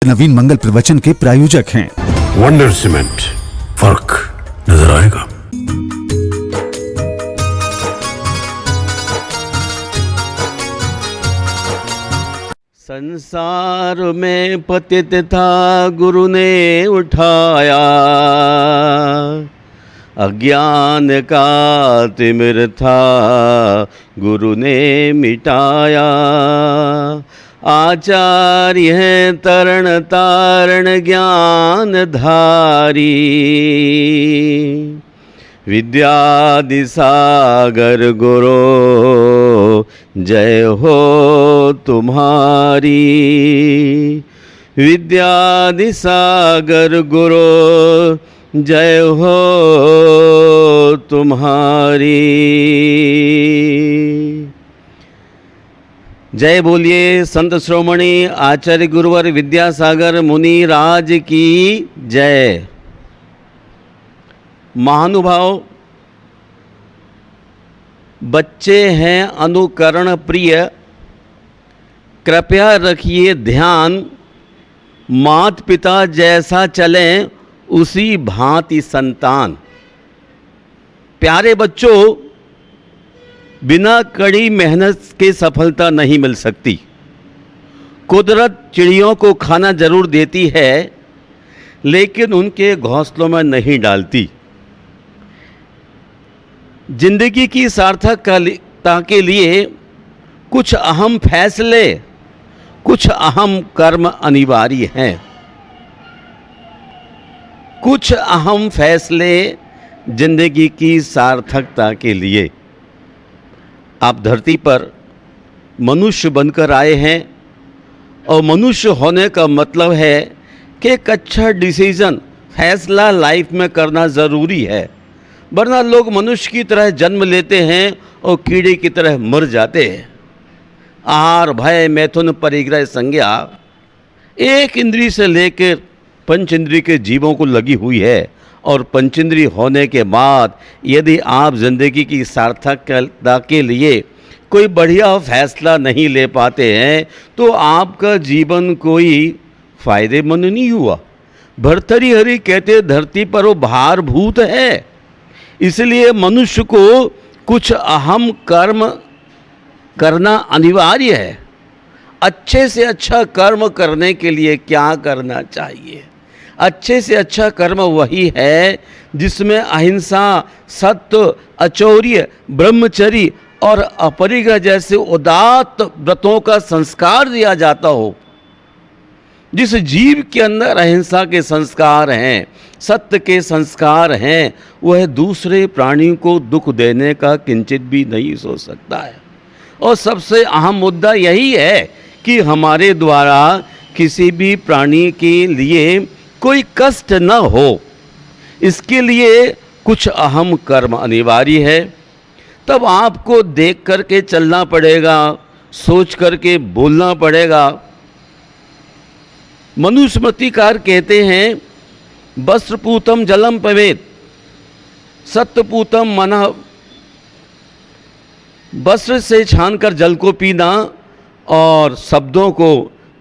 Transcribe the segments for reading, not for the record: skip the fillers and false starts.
नवीन मंगल प्रवचन के प्रायोजक हैं। वंडर सीमेंट, फर्क नजर आएगा। संसार में पतित था, गुरु ने उठाया। अज्ञान का तिमिर था, गुरु ने मिटाया। आचार्य है तरण तारण ज्ञान धारी। विद्यादि सागर गुरु जय हो तुम्हारी। विद्यादि सागर गुरु जय हो तुम्हारी। जय बोलिए संत श्रोमणी आचार्य गुरुवर विद्यासागर मुनि राज की जय। महानुभाव, बच्चे हैं अनुकरण प्रिय, कृपया रखिए ध्यान। मात पिता जैसा चलें उसी भांति संतान। प्यारे बच्चों, बिना कड़ी मेहनत के सफलता नहीं मिल सकती। कुदरत चिड़ियों को खाना जरूर देती है, लेकिन उनके घोंसलों में नहीं डालती। जिंदगी की सार्थकता के लिए कुछ अहम फैसले, कुछ अहम कर्म अनिवार्य हैं। कुछ अहम फैसले जिंदगी की सार्थकता के लिए। आप धरती पर मनुष्य बनकर आए हैं, और मनुष्य होने का मतलब है कि एक अच्छा डिसीजन, फैसला लाइफ में करना ज़रूरी है। वरना लोग मनुष्य की तरह जन्म लेते हैं और कीड़े की तरह मर जाते हैं। आहार भय मैथुन परिग्रह संज्ञा एक इंद्री से लेकर पंच इंद्री के जीवों को लगी हुई है। और पंचेंद्री होने के बाद यदि आप जिंदगी की सार्थकता के लिए कोई बढ़िया फैसला नहीं ले पाते हैं, तो आपका जीवन कोई फायदेमंद नहीं हुआ। भर्तृहरि कहते धरती पर वो भारभूत है। इसलिए मनुष्य को कुछ अहम कर्म करना अनिवार्य है। अच्छे से अच्छा कर्म करने के लिए क्या करना चाहिए? अच्छे से अच्छा कर्म वही है जिसमें अहिंसा, सत्य, अचौर्य, ब्रह्मचर्य और अपरिग्रह जैसे उदात्त व्रतों का संस्कार दिया जाता हो। जिस जीव के अंदर अहिंसा के संस्कार हैं, सत्य के संस्कार हैं, वह दूसरे प्राणी को दुख देने का किंचित भी नहीं सोच सकता है। और सबसे अहम मुद्दा यही है कि हमारे द्वारा किसी भी प्राणी के लिए कोई कष्ट न हो, इसके लिए कुछ अहम कर्म अनिवार्य है। तब आपको देख करके चलना पड़ेगा, सोच करके बोलना पड़ेगा। मनुस्मृतिकार कहते हैं, वस्त्रपूतम जलम पवेत, सत्यपूतम मनः। वस्त्र से छानकर जल को पीना और शब्दों को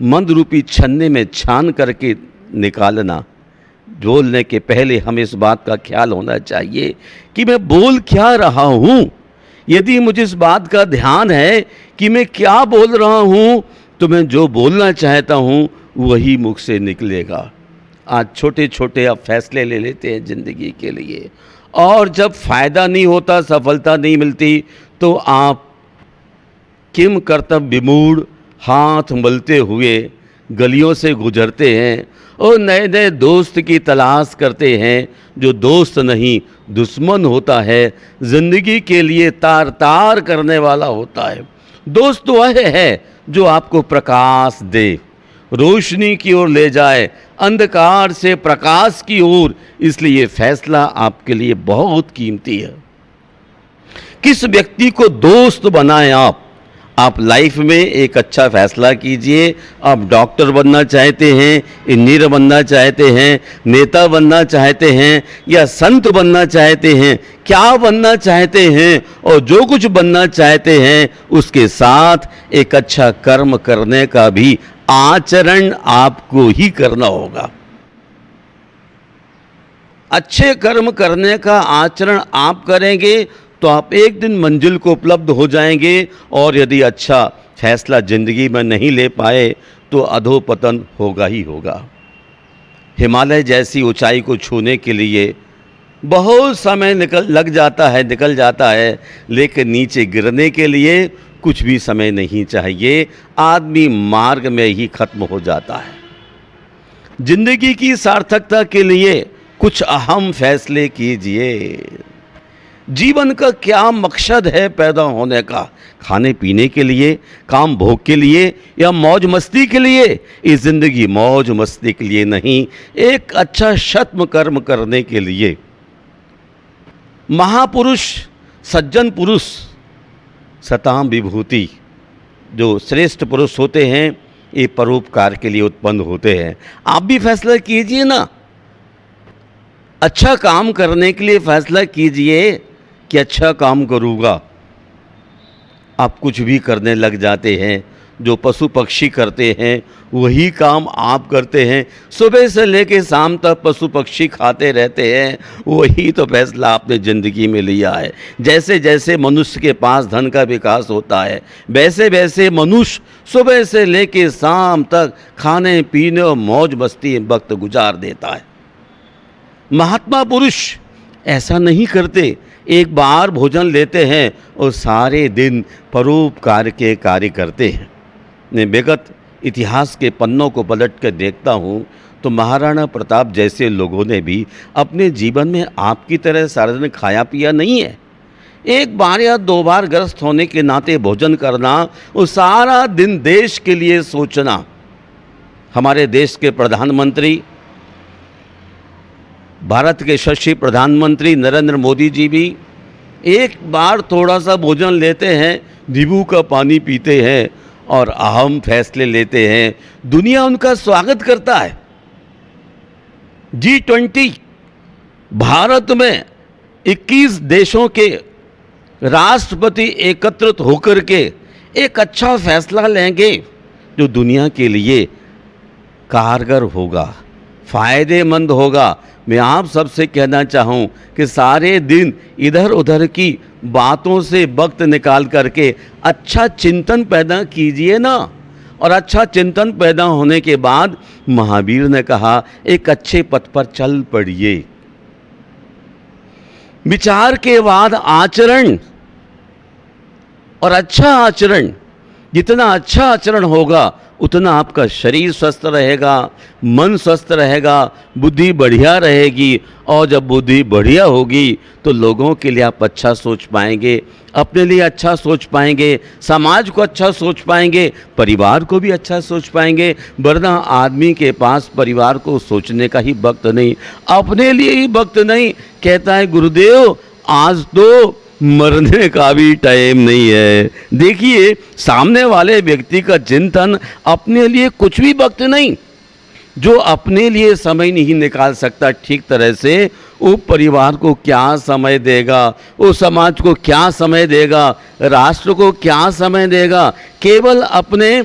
मंद रूपी छन्ने में छान करके निकालना। बोलने के पहले हमें इस बात का ख्याल होना चाहिए कि मैं बोल क्या रहा हूँ। यदि मुझे इस बात का ध्यान है कि मैं क्या बोल रहा हूँ, तो मैं जो बोलना चाहता हूँ वही मुख से निकलेगा। आज छोटे छोटे आप फैसले ले लेते हैं ज़िंदगी के लिए, और जब फ़ायदा नहीं होता, सफलता नहीं मिलती, तो आप किम कर्तव्य विमूढ़ हाथ मलते हुए गलियों से गुजरते हैं और नए नए दोस्त की तलाश करते हैं, जो दोस्त नहीं दुश्मन होता है, ज़िंदगी के लिए तार तार करने वाला होता है। दोस्त वह है जो आपको प्रकाश दे, रोशनी की ओर ले जाए, अंधकार से प्रकाश की ओर। इसलिए फैसला आपके लिए बहुत कीमती है। किस व्यक्ति को दोस्त बनाएं आप लाइफ में एक अच्छा फैसला कीजिए। आप डॉक्टर बनना चाहते हैं, इंजीनियर बनना चाहते हैं, नेता बनना चाहते हैं, या संत बनना चाहते हैं, क्या बनना चाहते हैं, और जो कुछ बनना चाहते हैं उसके साथ एक अच्छा कर्म करने का भी आचरण आपको ही करना होगा। अच्छे कर्म करने का आचरण आप करेंगे तो आप एक दिन मंजिल को उपलब्ध हो जाएंगे, और यदि अच्छा फैसला जिंदगी में नहीं ले पाए तो अधोपतन होगा ही होगा। हिमालय जैसी ऊंचाई को छूने के लिए बहुत समय निकल जाता है, लेकिन नीचे गिरने के लिए कुछ भी समय नहीं चाहिए। आदमी मार्ग में ही खत्म हो जाता है। जिंदगी की सार्थकता के लिए कुछ अहम फैसले कीजिए। जीवन का क्या मकसद है पैदा होने का? खाने पीने के लिए, काम भोग के लिए, या मौज मस्ती के लिए? इस जिंदगी मौज मस्ती के लिए नहीं, एक अच्छा सत्म कर्म करने के लिए। महापुरुष, सज्जन पुरुष, सताम विभूति, जो श्रेष्ठ पुरुष होते हैं, ये परोपकार के लिए उत्पन्न होते हैं। आप भी फैसला कीजिए ना, अच्छा काम करने के लिए फैसला कीजिए कि अच्छा काम करूँगा। आप कुछ भी करने लग जाते हैं, जो पशु पक्षी करते हैं वही काम आप करते हैं। सुबह से लेकर शाम तक पशु पक्षी खाते रहते हैं, वही तो फैसला आपने ज़िंदगी में लिया है। जैसे जैसे मनुष्य के पास धन का विकास होता है, वैसे वैसे मनुष्य सुबह से लेकर शाम तक खाने पीने और मौज मस्ती में वक्त गुजार देता है। महात्मा पुरुष ऐसा नहीं करते, एक बार भोजन लेते हैं और सारे दिन परोपकार के कार्य करते हैं। मैं विगत इतिहास के पन्नों को पलट कर देखता हूँ तो महाराणा प्रताप जैसे लोगों ने भी अपने जीवन में आपकी तरह सारा दिन खाया पिया नहीं है। एक बार या दो बार ग्रस्त होने के नाते भोजन करना और सारा दिन देश के लिए सोचना। हमारे देश के प्रधानमंत्री, भारत के यशस्वी प्रधानमंत्री नरेंद्र मोदी जी भी एक बार थोड़ा सा भोजन लेते हैं, नींबू का पानी पीते हैं और अहम फैसले लेते हैं। दुनिया उनका स्वागत करता है। G20 भारत में 21 देशों के राष्ट्रपति एकत्रित होकर के एक अच्छा फैसला लेंगे जो दुनिया के लिए कारगर होगा, फायदेमंद होगा। मैं आप सबसे कहना चाहूँ कि सारे दिन इधर उधर की बातों से वक्त निकाल करके अच्छा चिंतन पैदा कीजिए ना। और अच्छा चिंतन पैदा होने के बाद महावीर ने कहा, एक अच्छे पथ पर चल पड़िए। विचार के बाद आचरण, और अच्छा आचरण, जितना अच्छा आचरण होगा उतना आपका शरीर स्वस्थ रहेगा, मन स्वस्थ रहेगा, बुद्धि बढ़िया रहेगी। और जब बुद्धि बढ़िया होगी तो लोगों के लिए आप अच्छा सोच पाएंगे, अपने लिए अच्छा सोच पाएंगे, समाज को अच्छा सोच पाएंगे, परिवार को भी अच्छा सोच पाएंगे। वरना आदमी के पास परिवार को सोचने का ही वक्त नहीं, अपने लिए ही वक्त नहीं। कहता है गुरुदेव आज तो मरने का भी टाइम नहीं है। देखिए सामने वाले व्यक्ति का चिंतन, अपने लिए कुछ भी वक्त नहीं। जो अपने लिए समय नहीं निकाल सकता ठीक तरह से, वो परिवार को क्या समय देगा, वो समाज को क्या समय देगा, राष्ट्र को क्या समय देगा। केवल अपने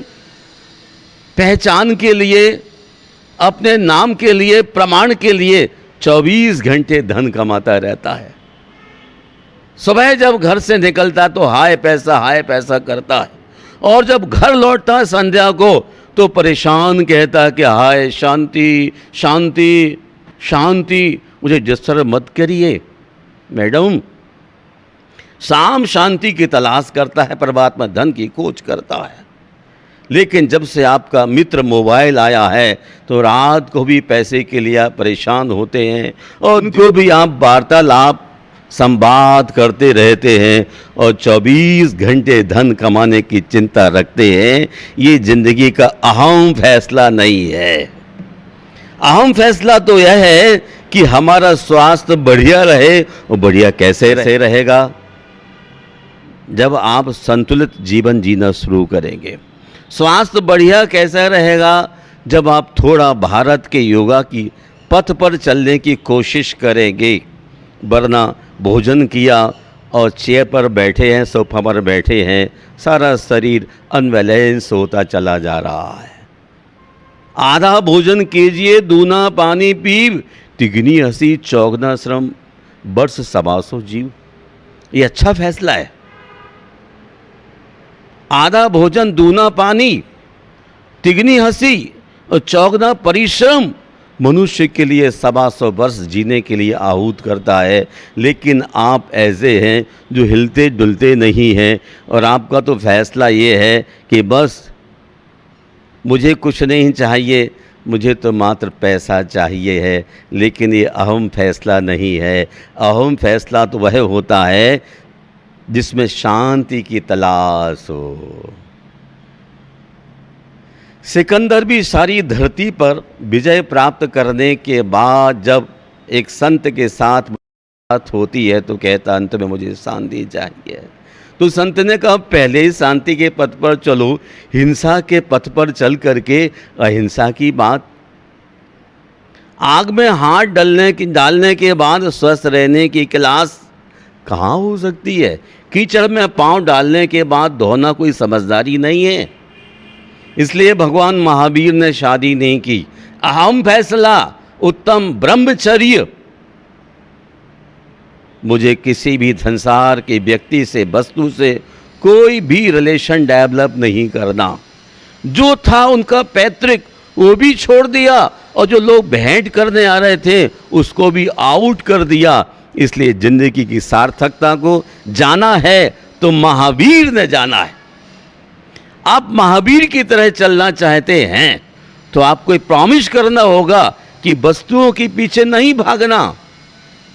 पहचान के लिए, अपने नाम के लिए, प्रमाण के लिए 24 घंटे धन कमाता रहता है। सुबह जब घर से निकलता तो हाय पैसा करता है, और जब घर लौटता है संध्या को तो परेशान कहता है कि हाय शांति शांति शांति, मुझे डिस्टर्ब मत करिए। मैडम, शाम शांति की तलाश करता है, परमात्मा धन की खोज करता है। लेकिन जब से आपका मित्र मोबाइल आया है तो रात को भी पैसे के लिए आप परेशान होते हैं, और उनको भी आप वार्तालाप संवाद करते रहते हैं और 24 घंटे धन कमाने की चिंता रखते हैं। ये जिंदगी का अहम फैसला नहीं है। अहम फैसला तो यह है कि हमारा स्वास्थ्य बढ़िया रहे। और बढ़िया कैसे रहेगा? जब आप संतुलित जीवन जीना शुरू करेंगे। स्वास्थ्य बढ़िया कैसे रहेगा? जब आप थोड़ा भारत के योगा की पथ पर चलने की कोशिश करेंगे। वरना भोजन किया और चेयर पर बैठे हैं, सोफा पर बैठे हैं, सारा शरीर अनबैलेंस होता चला जा रहा है। आधा भोजन कीजिए दूना पानी पीव, तिगनी हंसी चौगना श्रम, वर्ष 125 जीव। ये अच्छा फैसला है। आधा भोजन दूना पानी, तिगनी हंसी और चौगना परिश्रम मनुष्य के लिए 125 वर्ष जीने के लिए आहूत करता है। लेकिन आप ऐसे हैं जो हिलते डुलते नहीं हैं, और आपका तो फैसला ये है कि बस मुझे कुछ नहीं चाहिए, मुझे तो मात्र पैसा चाहिए है। लेकिन ये अहम फैसला नहीं है। अहम फैसला तो वह होता है जिसमें शांति की तलाश हो। सिकंदर भी सारी धरती पर विजय प्राप्त करने के बाद जब एक संत के साथ बात होती है तो कहता अंत में मुझे शांति चाहिए। तो संत ने कहा पहले ही शांति के पथ पर चलो, हिंसा के पथ पर चल करके अहिंसा की बात। आग में हाथ डालने के बाद स्वस्थ रहने की क्लास कहाँ हो सकती है? कीचड़ में पांव डालने के बाद धोना कोई समझदारी नहीं है। इसलिए भगवान महावीर ने शादी नहीं की। अहम फैसला, उत्तम ब्रह्मचर्य। मुझे किसी भी संसार के व्यक्ति से, वस्तु से कोई भी रिलेशन डेवलप नहीं करना। जो था उनका पैतृक वो भी छोड़ दिया, और जो लोग भेंट करने आ रहे थे उसको भी आउट कर दिया। इसलिए जिंदगी की सार्थकता को जाना है तो महावीर ने जाना है। आप महावीर की तरह चलना चाहते हैं तो आपको प्रॉमिस करना होगा कि वस्तुओं के पीछे नहीं भागना।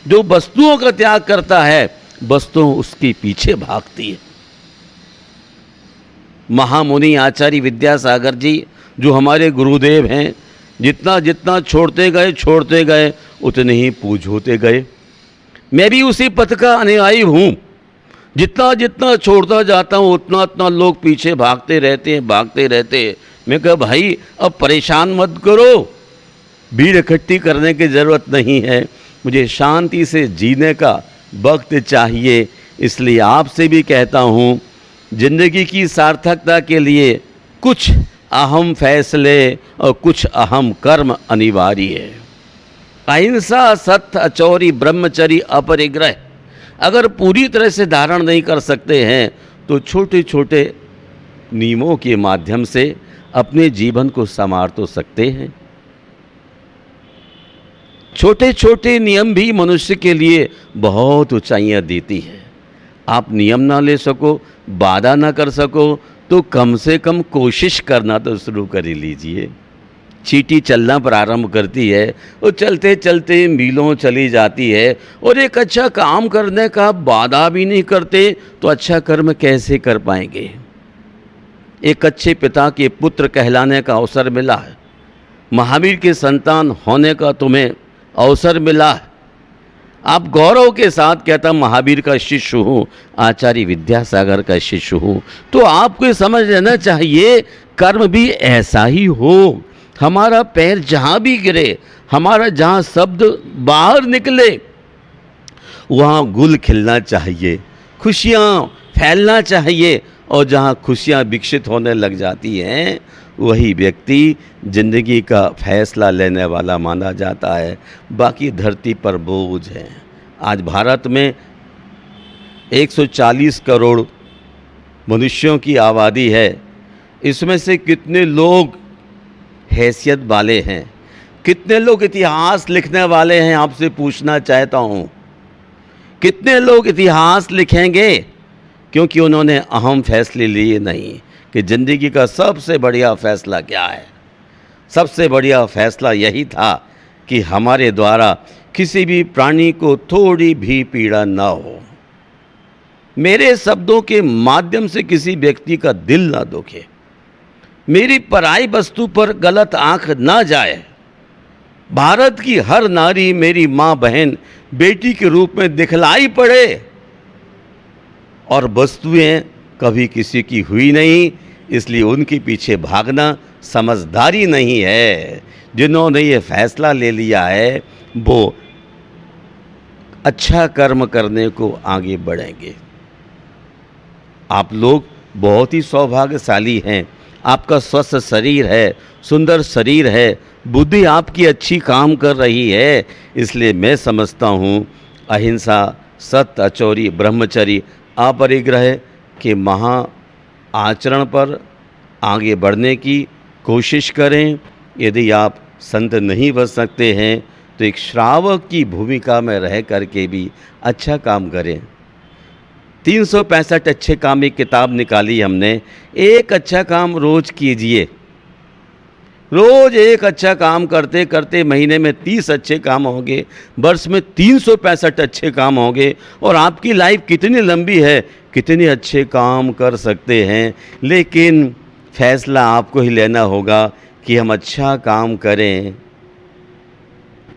जो वस्तुओं का त्याग करता है वस्तुओं उसके पीछे भागती है। महामुनि आचार्य विद्यासागर जी जो हमारे गुरुदेव हैं, जितना जितना छोड़ते गए उतने ही पूज होते गए। मैं भी उसी पथ का अनुयायी हूँ। जितना जितना छोड़ता जाता हूँ उतना उतना लोग पीछे भागते रहते हैं। मैं कहा भाई अब परेशान मत करो, भीड़ इकट्ठी करने की ज़रूरत नहीं है, मुझे शांति से जीने का वक्त चाहिए। इसलिए आपसे भी कहता हूँ जिंदगी की सार्थकता के लिए कुछ अहम फैसले और कुछ अहम कर्म अनिवार्य है। अहिंसा, सत्य, अचौरी, ब्रह्मचर्य, अपरिग्रह अगर पूरी तरह से धारण नहीं कर सकते हैं तो छोटे छोटे नियमों के माध्यम से अपने जीवन को संवार तो सकते हैं। छोटे छोटे नियम भी मनुष्य के लिए बहुत ऊंचाइयां देती है। आप नियम ना ले सको, वादा ना कर सको तो कम से कम कोशिश करना तो शुरू कर ही लीजिए। चींटी चलना प्रारंभ करती है, वो चलते चलते मीलों चली जाती है, और एक अच्छा काम करने का वादा भी नहीं करते तो अच्छा कर्म कैसे कर पाएंगे। एक अच्छे पिता के पुत्र कहलाने का अवसर मिला है, महावीर के संतान होने का तुम्हें अवसर मिला है। आप गौरव के साथ कहता महावीर का शिष्य हूँ, आचार्य विद्यासागर का शिष्य हूँ, तो आपको ये समझ लेना चाहिए कर्म भी ऐसा ही हो। हमारा पैर जहाँ भी गिरे, हमारा जहाँ शब्द बाहर निकले वहाँ गुल खिलना चाहिए, खुशियाँ फैलना चाहिए, और जहाँ खुशियाँ विकसित होने लग जाती हैं वही व्यक्ति जिंदगी का फैसला लेने वाला माना जाता है। बाकी धरती पर बोझ है। आज भारत में 140 करोड़ मनुष्यों की आबादी है। इसमें से कितने लोग हैसियत वाले हैं, कितने लोग इतिहास लिखने वाले हैं, आपसे पूछना चाहता हूँ। कितने लोग इतिहास लिखेंगे क्योंकि उन्होंने अहम फैसले लिए नहीं कि ज़िंदगी का सबसे बढ़िया फैसला क्या है। सबसे बढ़िया फैसला यही था कि हमारे द्वारा किसी भी प्राणी को थोड़ी भी पीड़ा ना हो, मेरे शब्दों के माध्यम से किसी व्यक्ति का दिल ना दुखे, मेरी पराई वस्तु पर गलत आंख ना जाए, भारत की हर नारी मेरी माँ बहन बेटी के रूप में दिखलाई पड़े, और वस्तुएं कभी किसी की हुई नहीं इसलिए उनके पीछे भागना समझदारी नहीं है। जिन्होंने ये फैसला ले लिया है वो अच्छा कर्म करने को आगे बढ़ेंगे। आप लोग बहुत ही सौभाग्यशाली हैं। आपका स्वस्थ शरीर है, सुंदर शरीर है, बुद्धि आपकी अच्छी काम कर रही है। इसलिए मैं समझता हूँ अहिंसा, सत्य, अचौरी, ब्रह्मचर्य, अपरिग्रह के महा आचरण पर आगे बढ़ने की कोशिश करें। यदि आप संत नहीं बन सकते हैं तो एक श्रावक की भूमिका में रह करके भी अच्छा काम करें। 365 अच्छे काम की किताब निकाली हमने। एक अच्छा काम रोज कीजिए। रोज एक अच्छा काम करते करते महीने में 30 अच्छे काम होंगे, वर्ष में 365 अच्छे काम होंगे। और आपकी लाइफ कितनी लंबी है, कितने अच्छे काम कर सकते हैं। लेकिन फैसला आपको ही लेना होगा कि हम अच्छा काम करें।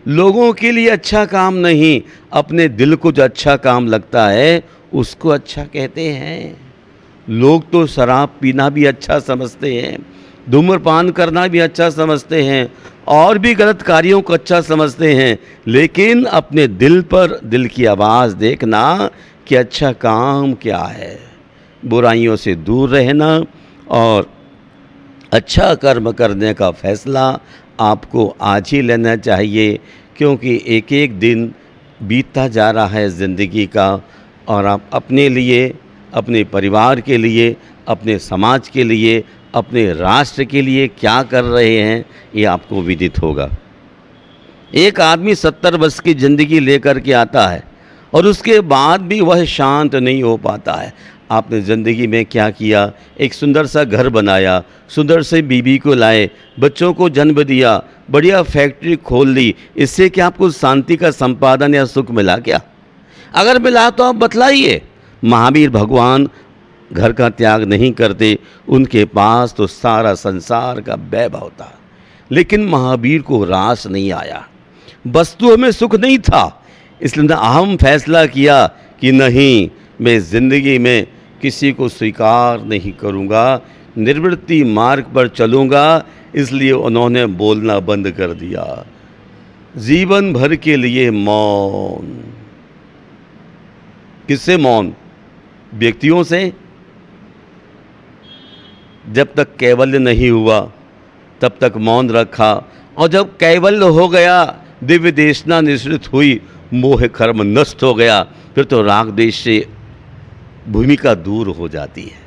लोगों के लिए अच्छा काम नहीं, अपने दिल को जो अच्छा काम लगता है उसको अच्छा कहते हैं। लोग तो शराब पीना भी अच्छा समझते हैं, धूम्रपान करना भी अच्छा समझते हैं, और भी गलत कार्यों को अच्छा समझते हैं। लेकिन अपने दिल पर दिल की आवाज़ देखना कि अच्छा काम क्या है। बुराइयों से दूर रहना और अच्छा कर्म करने का फैसला आपको आज ही लेना चाहिए, क्योंकि एक एक दिन बीतता जा रहा है ज़िंदगी का, और आप अपने लिए, अपने परिवार के लिए, अपने समाज के लिए, अपने राष्ट्र के लिए क्या कर रहे हैं ये आपको विदित होगा। एक आदमी 70 वर्ष की ज़िंदगी लेकर के आता है और उसके बाद भी वह शांत नहीं हो पाता है। आपने ज़िंदगी में क्या किया? एक सुंदर सा घर बनाया, सुंदर से बीवी को लाए, बच्चों को जन्म दिया, बढ़िया फैक्ट्री खोल दी। इससे क्या आपको शांति का संपादन या सुख मिला क्या? अगर मिला तो आप बतलाइए। महावीर भगवान घर का त्याग नहीं करते, उनके पास तो सारा संसार का वैभव था, लेकिन महावीर को रास नहीं आया, वस्तुओं में सुख नहीं था। इसलिए अहम फैसला किया कि नहीं, मैं ज़िंदगी में किसी को स्वीकार नहीं करूँगा, निर्वृत्ति मार्ग पर चलूँगा। इसलिए उन्होंने बोलना बंद कर दिया। जीवन भर के लिए मौन। किससे मौन? व्यक्तियों से। जब तक कैवल्य नहीं हुआ तब तक मौन रखा, और जब कैवल्य हो गया, दिव्य देशना निश्रित हुई, मोह कर्म नष्ट हो गया, फिर तो राग देश से भूमिका दूर हो जाती है।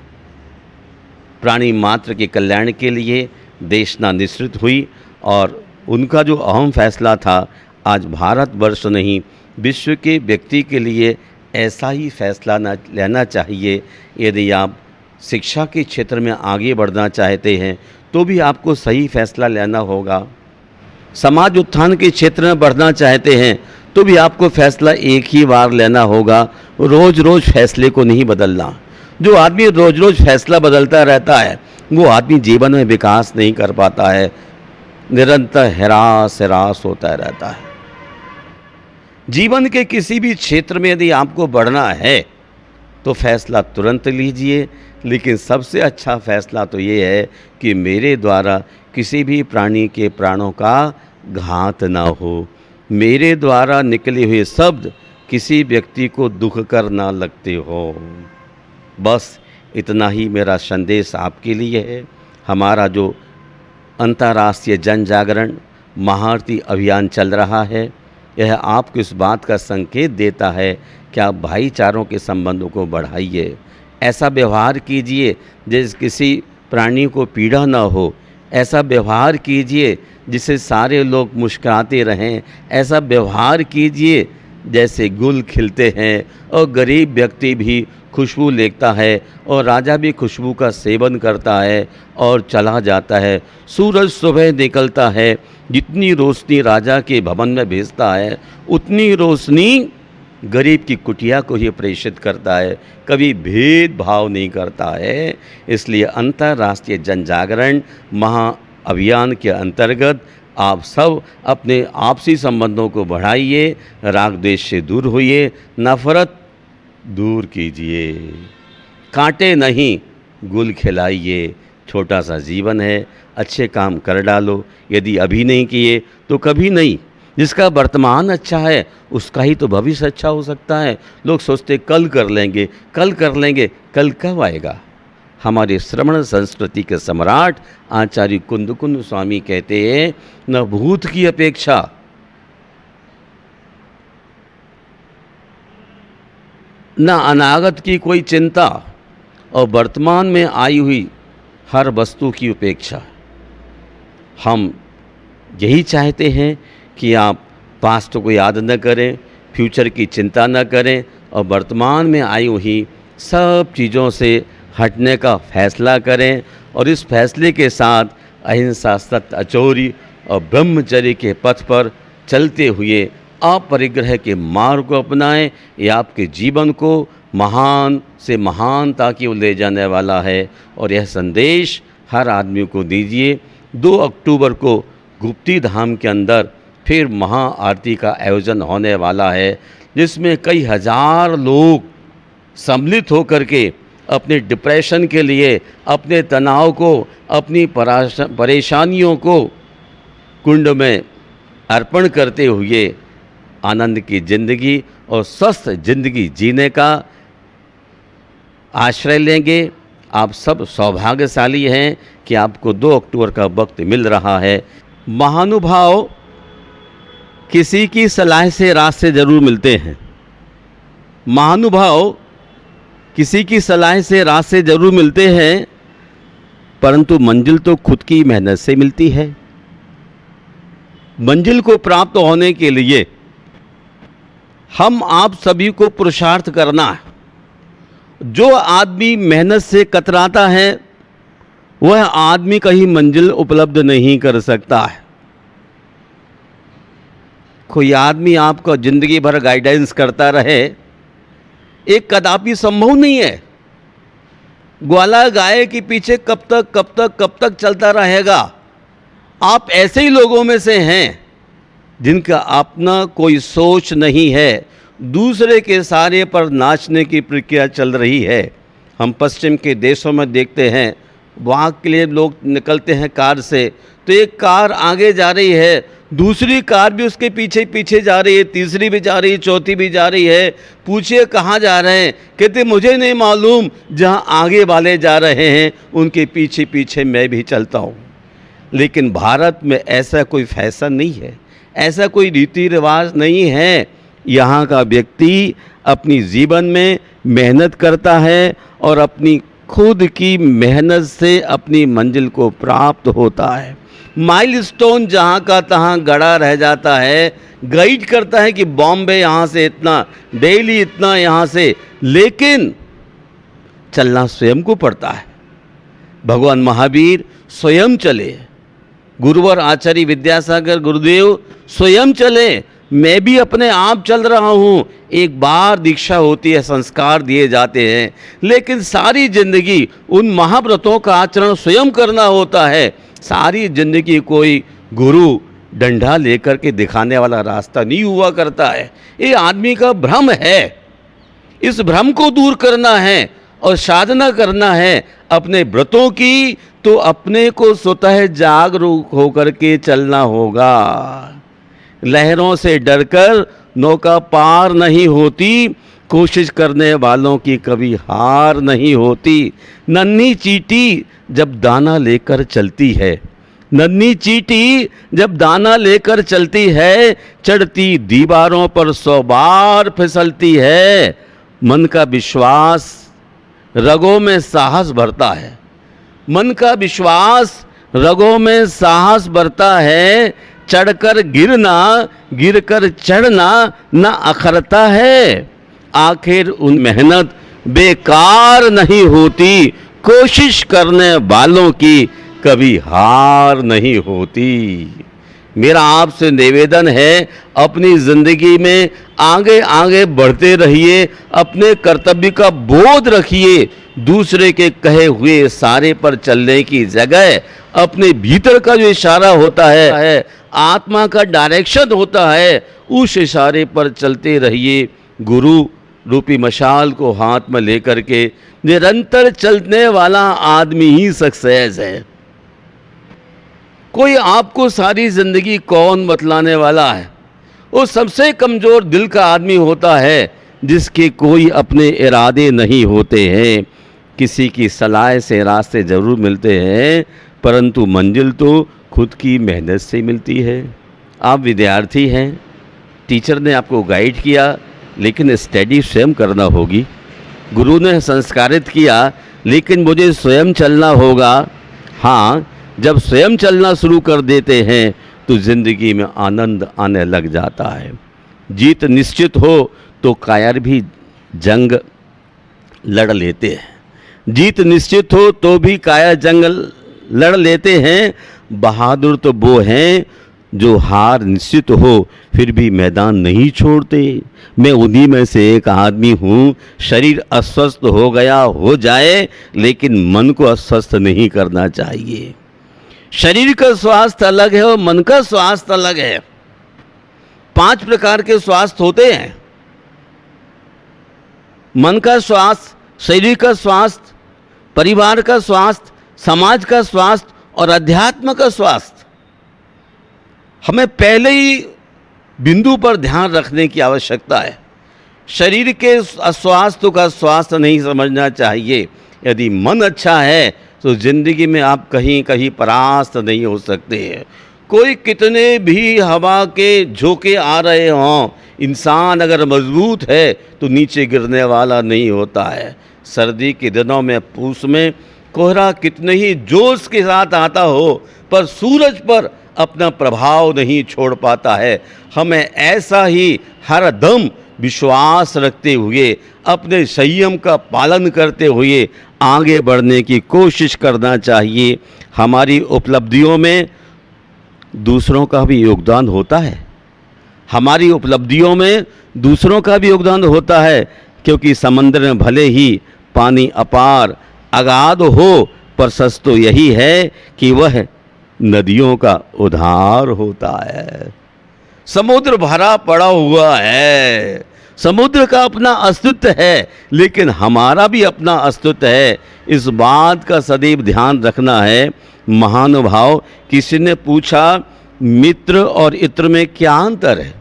प्राणी मात्र के कल्याण के लिए देशना निश्रित हुई, और उनका जो अहम फैसला था, आज भारतवर्ष नहीं विश्व के व्यक्ति के लिए ऐसा ही फैसला लेना चाहिए। यदि आप शिक्षा के क्षेत्र में आगे बढ़ना चाहते हैं तो भी आपको सही फैसला लेना होगा। समाज उत्थान के क्षेत्र में बढ़ना चाहते हैं तो भी आपको फैसला एक ही बार लेना होगा। रोज़ रोज़ फैसले को नहीं बदलना। जो आदमी रोज़ रोज़ फैसला बदलता रहता है वो आदमी जीवन में विकास नहीं कर पाता है, निरंतर हरास होता रहता है। जीवन के किसी भी क्षेत्र में यदि आपको बढ़ना है तो फैसला तुरंत लीजिए, लेकिन सबसे अच्छा फैसला तो ये है कि मेरे द्वारा किसी भी प्राणी के प्राणों का घात ना हो, मेरे द्वारा निकले हुए शब्द किसी व्यक्ति को दुख कर ना लगते हो। बस इतना ही मेरा संदेश आपके लिए है। हमारा जो अंतर्राष्ट्रीय जन जागरण महाआरती अभियान चल रहा है, यह आपको इस बात का संकेत देता है कि आप भाईचारों के संबंधों को बढ़ाइए। ऐसा व्यवहार कीजिए जैसे किसी प्राणी को पीड़ा ना हो। ऐसा व्यवहार कीजिए जिससे सारे लोग मुस्कुराते रहें। ऐसा व्यवहार कीजिए जैसे गुल खिलते हैं और गरीब व्यक्ति भी खुशबू लेता है और राजा भी खुशबू का सेवन करता है और चला जाता है। सूरज सुबह निकलता है, जितनी रोशनी राजा के भवन में भेजता है उतनी रोशनी गरीब की कुटिया को ही प्रेषित करता है, कभी भेदभाव नहीं करता है। इसलिए अंतर्राष्ट्रीय जन जागरण महाअभियान के अंतर्गत आप सब अपने आपसी संबंधों को बढ़ाइए, राग द्वेष से दूर होइए, नफरत दूर कीजिए, कांटे नहीं गुल खिलाइए। छोटा सा जीवन है, अच्छे काम कर डालो। यदि अभी नहीं किए तो कभी नहीं। जिसका वर्तमान अच्छा है उसका ही तो भविष्य अच्छा हो सकता है। लोग सोचते कल कर लेंगे, कल कर लेंगे, कल कब आएगा? हमारे श्रवण संस्कृति के सम्राट आचार्य कुंदकुंद स्वामी कहते हैं, न भूत की अपेक्षा न अनागत की कोई चिंता और वर्तमान में आई हुई हर वस्तु की उपेक्षा। हम यही चाहते हैं कि आप पास्ट को याद न करें, फ्यूचर की चिंता न करें और वर्तमान में आई हुई सब चीज़ों से हटने का फैसला करें और इस फैसले के साथ अहिंसा, सत्य, अचौरी और ब्रह्मचर्य के पथ पर चलते हुए अपरिग्रह के मार्ग को अपनाएं। ये आपके जीवन को महान से महानता की ओर ले जाने वाला है और यह संदेश हर आदमी को दीजिए। 2 अक्टूबर को गुप्ती धाम के अंदर फिर महाआरती का आयोजन होने वाला है, जिसमें कई हजार लोग सम्मिलित होकर के अपने डिप्रेशन के लिए, अपने तनाव को, अपनी परेशानियों को कुंड में अर्पण करते हुए आनंद की ज़िंदगी और स्वस्थ ज़िंदगी जीने का आश्रय लेंगे। आप सब सौभाग्यशाली हैं कि आपको 2 अक्टूबर का वक्त मिल रहा है। महानुभाव किसी की सलाह से रास्ते ज़रूर मिलते हैं, महानुभाव किसी की सलाह से रास्ते ज़रूर मिलते हैं, परंतु मंजिल तो खुद की मेहनत से मिलती है। मंजिल को प्राप्त होने के लिए हम आप सभी को पुरुषार्थ करना है। जो आदमी मेहनत से कतराता है वह आदमी कहीं मंजिल उपलब्ध नहीं कर सकता है। कोई आदमी आपको ज़िंदगी भर गाइडेंस करता रहे, एक कदापि संभव नहीं है। ग्वाला गाय के पीछे कब तक चलता रहेगा। आप ऐसे ही लोगों में से हैं जिनका अपना कोई सोच नहीं है, दूसरे के सारे पर नाचने की प्रक्रिया चल रही है। हम पश्चिम के देशों में देखते हैं, वहाँ के लिए लोग निकलते हैं कार से, तो एक कार आगे जा रही है, दूसरी कार भी उसके पीछे पीछे जा रही है, तीसरी भी जा रही है, चौथी भी जा रही है। पूछिए कहाँ जा रहे हैं, कहते मुझे नहीं मालूम, जहाँ आगे वाले जा रहे हैं उनके पीछे पीछे मैं भी चलता हूँ। लेकिन भारत में ऐसा कोई फैशन नहीं है, ऐसा कोई रीति रिवाज नहीं है। यहाँ का व्यक्ति अपनी जीवन में मेहनत करता है और अपनी खुद की मेहनत से अपनी मंजिल को प्राप्त होता है। माइलस्टोन जहाँ का तहाँ गड़ा रह जाता है, गाइड करता है कि बॉम्बे यहाँ से इतना, दिल्ली इतना यहाँ से, लेकिन चलना स्वयं को पड़ता है। भगवान महावीर स्वयं चले, गुरुवर आचार्य विद्यासागर गुरुदेव स्वयं चले, मैं भी अपने आप चल रहा हूँ। एक बार दीक्षा होती है, संस्कार दिए जाते हैं, लेकिन सारी जिंदगी उन महाव्रतों का आचरण स्वयं करना होता है। सारी जिंदगी कोई गुरु डंडा लेकर के दिखाने वाला रास्ता नहीं हुआ करता है। ये आदमी का भ्रम है, इस भ्रम को दूर करना है और साधना करना है अपने व्रतों की, तो अपने को स्वतः जागरूक होकर के चलना होगा। लहरों से डरकर नौका पार नहीं होती, कोशिश करने वालों की कभी हार नहीं होती। नन्ही चींटी जब दाना लेकर चलती है, नन्ही चींटी जब दाना लेकर चलती है, चढ़ती दीवारों पर 100 बार फिसलती है। मन का विश्वास रगों में साहस भरता है, मन का विश्वास रगों में साहस भरता है। चढ़कर गिरना, गिरकर चढ़ना न अखरता है। आखिर उन मेहनत बेकार नहीं होती, कोशिश करने वालों की कभी हार नहीं होती। मेरा आपसे निवेदन है, अपनी ज़िंदगी में आगे आगे बढ़ते रहिए, अपने कर्तव्य का बोध रखिए। दूसरे के कहे हुए इशारे पर चलने की जगह अपने भीतर का जो इशारा होता है, आत्मा का डायरेक्शन होता है, उस इशारे पर चलते रहिए। गुरु रूपी मशाल को हाथ में लेकर के निरंतर चलने वाला आदमी ही सक्सेस है। कोई आपको सारी जिंदगी कौन बतलाने वाला है? वो सबसे कमज़ोर दिल का आदमी होता है जिसके कोई अपने इरादे नहीं होते हैं। किसी की सलाह से रास्ते ज़रूर मिलते हैं, परंतु मंजिल तो खुद की मेहनत से मिलती है। आप विद्यार्थी हैं, टीचर ने आपको गाइड किया, लेकिन स्टडी स्वयं करना होगी। गुरु ने संस्कारित किया, लेकिन मुझे स्वयं चलना होगा। हाँ, जब स्वयं चलना शुरू कर देते हैं तो ज़िंदगी में आनंद आने लग जाता है। जीत निश्चित हो तो कायर भी जंग लड़ लेते हैं। जीत निश्चित हो तो भी कायर जंग लड़ लेते हैं। बहादुर तो वो हैं जो हार निश्चित हो फिर भी मैदान नहीं छोड़ते। मैं उन्हीं में से एक आदमी हूँ। शरीर अस्वस्थ हो गया हो जाए, लेकिन मन को अस्वस्थ नहीं करना चाहिए। शरीर का स्वास्थ्य अलग है और मन का स्वास्थ्य अलग है। 5 प्रकार के स्वास्थ्य होते हैं। मन का स्वास्थ्य, शरीर का स्वास्थ्य, परिवार का स्वास्थ्य, समाज का स्वास्थ्य और अध्यात्म का स्वास्थ्य। हमें पहले ही बिंदु पर ध्यान रखने की आवश्यकता है। शरीर के अस्वास्थ्य का स्वास्थ्य नहीं समझना चाहिए। यदि मन अच्छा है तो ज़िंदगी में आप कहीं कहीं परास्त नहीं हो सकते हैं। कोई कितने भी हवा के झोंके आ रहे हों, इंसान अगर मजबूत है तो नीचे गिरने वाला नहीं होता है। सर्दी के दिनों में, पूस में कोहरा कितने ही जोश के साथ आता हो, पर सूरज पर अपना प्रभाव नहीं छोड़ पाता है। हमें ऐसा ही हर दम विश्वास रखते हुए, अपने संयम का पालन करते हुए आगे बढ़ने की कोशिश करना चाहिए। हमारी उपलब्धियों में दूसरों का भी योगदान होता है। हमारी उपलब्धियों में दूसरों का भी योगदान होता है, क्योंकि समंदर में भले ही पानी अपार अगाध हो, पर सच तो यही है कि वह नदियों का उद्धार होता है। समुद्र भरा पड़ा हुआ है, समुद्र का अपना अस्तित्व है, लेकिन हमारा भी अपना अस्तित्व है। इस बात का सदैव ध्यान रखना है। महानुभाव, किसी ने पूछा मित्र और इत्र में क्या अंतर है?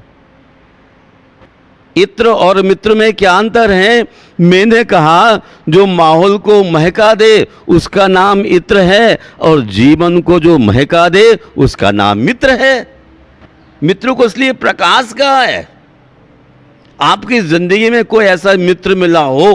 इत्र और मित्र में क्या अंतर है? मैंने कहा जो माहौल को महका दे उसका नाम इत्र है, और जीवन को जो महका दे उसका नाम मित्र है। मित्र को इसलिए प्रकाश कहा है। आपकी जिंदगी में कोई ऐसा मित्र मिला हो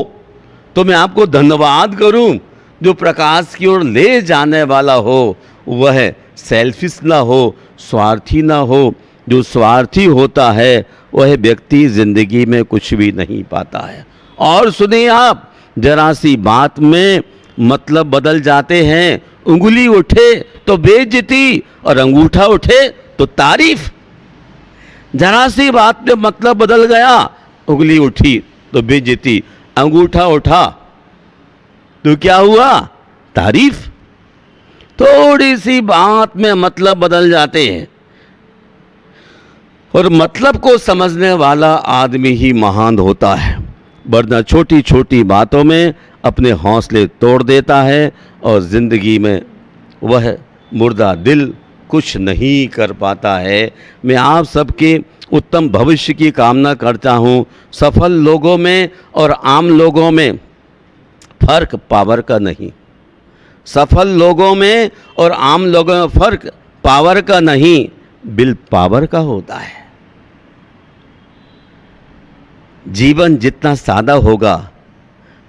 तो मैं आपको धन्यवाद करूं, जो प्रकाश की ओर ले जाने वाला हो। वह सेल्फिश ना हो, स्वार्थी ना हो। जो स्वार्थी होता है वह व्यक्ति जिंदगी में कुछ भी नहीं पाता है। और सुनिए आप, जरा सी बात में मतलब बदल जाते हैं। उंगली उठे तो बेइज्जती और अंगूठा उठे तो तारीफ। जरा सी बात में मतलब बदल गया, उंगली उठी तो बेइज्जती, अंगूठा उठा तो क्या हुआ? तारीफ। थोड़ी सी बात में मतलब बदल जाते हैं, और मतलब को समझने वाला आदमी ही महान होता है, वरना छोटी छोटी बातों में अपने हौसले तोड़ देता है और ज़िंदगी में वह मुर्दा दिल कुछ नहीं कर पाता है। मैं आप सबके उत्तम भविष्य की कामना करता हूँ। सफल लोगों में और आम लोगों में फर्क पावर का नहीं। सफल लोगों में और आम लोगों में फर्क पावर का नहीं, विल पावर का होता है। जीवन जितना सादा होगा,